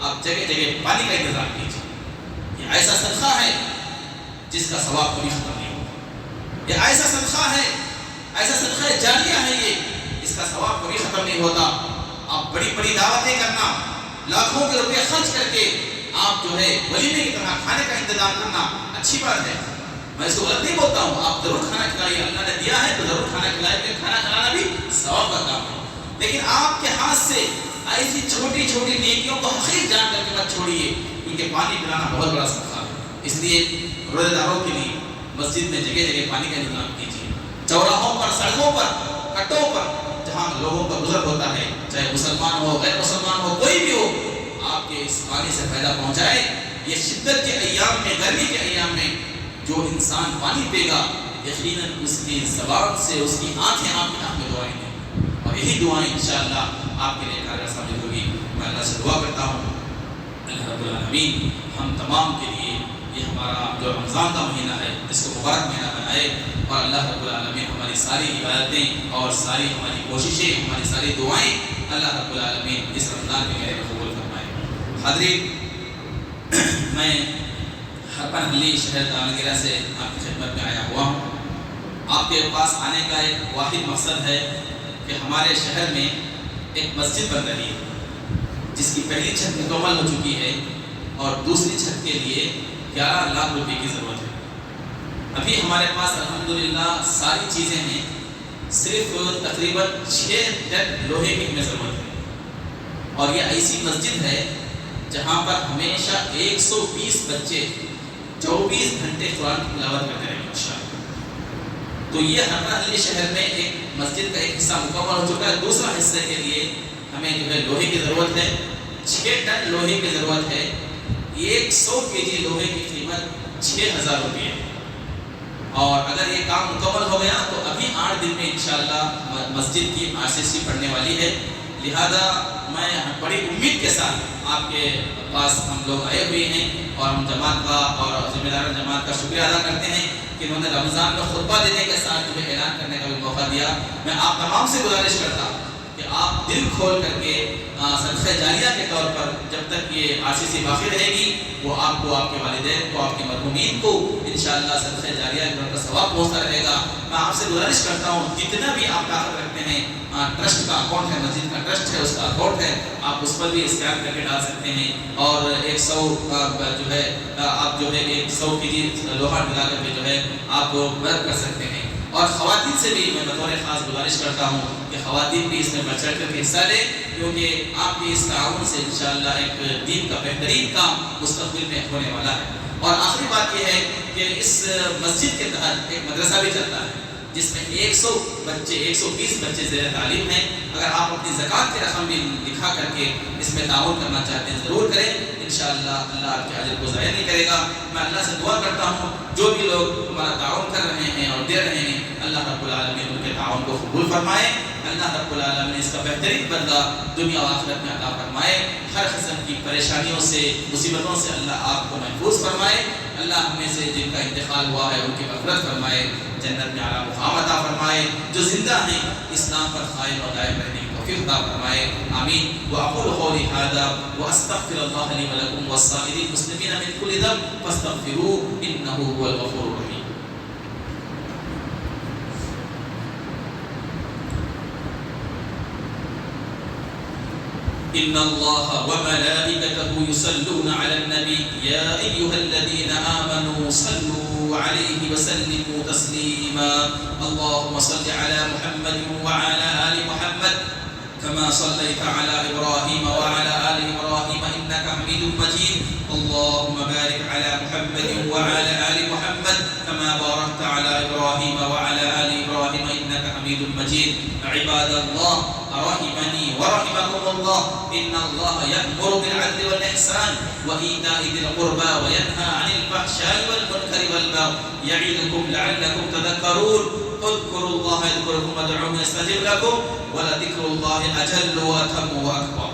Speaker 2: آپ جگہ جگہ پانی کا انتظام کیجیے۔ یہ ایسا صدقہ ہے جس کا ثواب کبھی ختم نہیں ہوتا، یہ ایسا صدقہ ہے، ایسا صدقہ جاریہ ہے، یہ اس کا ثواب کبھی ختم نہیں ہوتا۔ آپ بڑی بڑی دعوتیں کرنا، لاکھوں کے روپے خرچ کر کے آپ جو ہے ولیمے کی طرح کھانے کا انتظام کرنا اچھی بات ہے، میں اس کو غلط نہیں بولتا ہوں۔ آپ ضرور کھانا کھلائیے، اللہ نے دیا ہے تو ضرور کھانا کھلائیے، کہ کھانا کھلانا بھی ثواب کا کام ہے۔ لیکن آپ کے ہاتھ سے ایسی چھوٹی چھوٹی نیکیوں کو حقیر جان کر کے مت چھوڑیے، کیونکہ پانی پلانا بہت بڑا صدقہ ہے۔ اس لیے روزہ داروں کے لیے مسجد میں جگہ جگہ پانی کا انتظام کیجیے، چوراہوں پر، سڑکوں پر، کٹوں پر، جہاں لوگوں کا گزر ہوتا ہے، چاہے مسلمان ہو، غیر مسلمان ہو، کوئی بھی ہو، آپ کے اس پانی سے فائدہ پہنچائے۔ یہ شدت کے ایام میں، گرمی کے ایام میں جو انسان پانی پے گا، یقیناً اس کی زبان سے اس کی آنکھیں آپ کے ہاتھ میں دعائیں دیں، اور یہی دعائیں انشاءاللہ آپ کے لیے کارگر ثابت ہوگی۔ میں اللہ سے دعا کرتا ہوں، اللہ رب العالمین ہم تمام کے لیے یہ ہمارا جو رمضان کا مہینہ ہے اس کو مبارک مہینہ بنائے، اور اللہ رب العالمین ہماری ساری عبادتیں اور ساری ہماری کوششیں، ہماری ساری دعائیں اللہ رب العالمین اس رمضان کے مہینے میں قبول فرمائے۔ حاضرین، میں ہرپن حلی شہر دامنگرہ سے آپ کی خدمت میں آیا ہوا ہوں۔ آپ کے پاس آنے کا ایک واحد مقصد ہے کہ ہمارے شہر میں ایک مسجد بن رہی ہے، جس کی پہلی چھت مکمل ہو چکی ہے اور دوسری چھت کے لیے 11 لاکھ روپے کی ضرورت ہے۔ ابھی ہمارے پاس الحمدللہ ساری چیزیں ہیں، صرف تقریباً 6 ٹن لوہے کی ہمیں ضرورت ہے، اور یہ ایسی مسجد ہے جہاں پر ہمیشہ 120 بچے 24 گھنٹے قرآن کی تلاوت کرتے رہے انشاءاللہ۔ تو یہ ہمارے شہر میں ایک مسجد کا ایک حصہ مکمل ہو چکا ہے۔ دوسرا حصے کے لیے ہمیں جو ہے لوہے کی ضرورت ہے، 6 ٹن لوہے کی ضرورت ہے۔ 100 kg لوہے کی قیمت 6000 روپے ہے، اور اگر یہ کام مکمل ہو گیا تو ابھی 8 دن میں انشاءاللہ مسجد کی RCC پڑھنے والی ہے۔ لہذا میں بڑی امید کے ساتھ آپ کے پاس ہم لوگ آئے ہوئے ہیں، اور ہم جماعت کا اور ذمہ داران جماعت کا شکریہ ادا کرتے ہیں کہ انہوں نے رمضان میں خطبہ دینے کے ساتھ جو ہے اعلان کرنے کا بھی موقع دیا۔ میں آپ تمام سے گزارش کرتا ہوں کہ آپ دل کھول کر کے صدقہ جاریہ کے طور پر جب تک یہ RCC باقی رہے گی، وہ آپ کو، آپ کے والدین کو، آپ کے مرحومین کو انشاءاللہ صدقہ جاریہ کا ثواب پہنچتا رہے گا۔ میں آپ سے گزارش کرتا ہوں جتنا بھی آپ طاقت رکھتے ہیں، ٹرسٹ کا اکاؤنٹ ہے، مسجد کا ٹرسٹ ہے، اس کا اکاؤنٹ ہے، آپ اس پر بھی اسکین کر کے ڈال سکتے ہیں، اور 100 جو ہے آپ جو ہے 100 kg لوہا ڈلا کر کے جو ہے آپ مدد کر سکتے ہیں۔ اور خواتین سے بھی میں بطور خاص گزارش کرتا ہوں کہ خواتین بھی اس میں بڑھ چڑھ کر کے حصہ لیں، کیونکہ آپ کے اس تعاون سے انشاءاللہ ایک دین کا بہترین کام مستقبل میں ہونے والا ہے۔ اور آخری بات یہ ہے کہ اس مسجد کے تحت ایک مدرسہ بھی چلتا ہے جس میں 120 بچے زیر تعلیم ہیں۔ اگر آپ اپنی زکوٰۃ کی رقم بھی دکھا کر کے اس میں تعاون کرنا چاہتے ہیں ضرور کریں، انشاءاللہ اللہ آپ کے اجر کو ضائع نہیں کرے گا۔ میں اللہ سے دعا کرتا ہوں جو بھی لوگ ہمارا تعاون کر رہے ہیں اور دے رہے ہیں، اللہ رب العالمین ان کے تعاون کو قبول فرمائے، اللہ رب العالمین اس کا بہترین بدلہ دنیا و آخرت میں عطا فرمائے، ہر قسم کی پریشانیوں سے، مصیبتوں سے اللہ آپ کو محفوظ فرمائے، اللہ ہم میں سے جن کا انتقال ہوا ہے ان کی مغفرت فرمائے، جنت میں اعلیٰ مقام عطا فرمائے، جو زندہ ہیں اسلام پر قائم و دائم رہنے کی توفیق عطا فرمائے، آمین۔ وأقول قولي هذا وأستغفر الله لي ولكم والسائرين المسلمين من كل ذنب فاستغفروه إنه هو الغفور الرحيم۔ إن الله وملائكته يصلون على النبي يا أيها الذين آمنوا صلوا عليه وسلموا تسليما اللهم صل على محمد وعلى آل محمد كما صليت على إبراهيم وعلى آل إبراهيم إنك حميد مجيد اللهم بارك على محمد وعلى آل محمد كما باركت على إبراهيم وعلى آل إبراهيم إنك حميد مجيد عباد الله رحمني ورحمكم الله إن الله يأمر بالعدل والإحسان وإيتاء ذي القربى وينهى عن الفحشاء والمنكر والبغي يعظكم لعلكم تذكرون اذكروا الله يذكركم وادعوه يستجب لكم ولذكر الله أجل وأتم وأكبر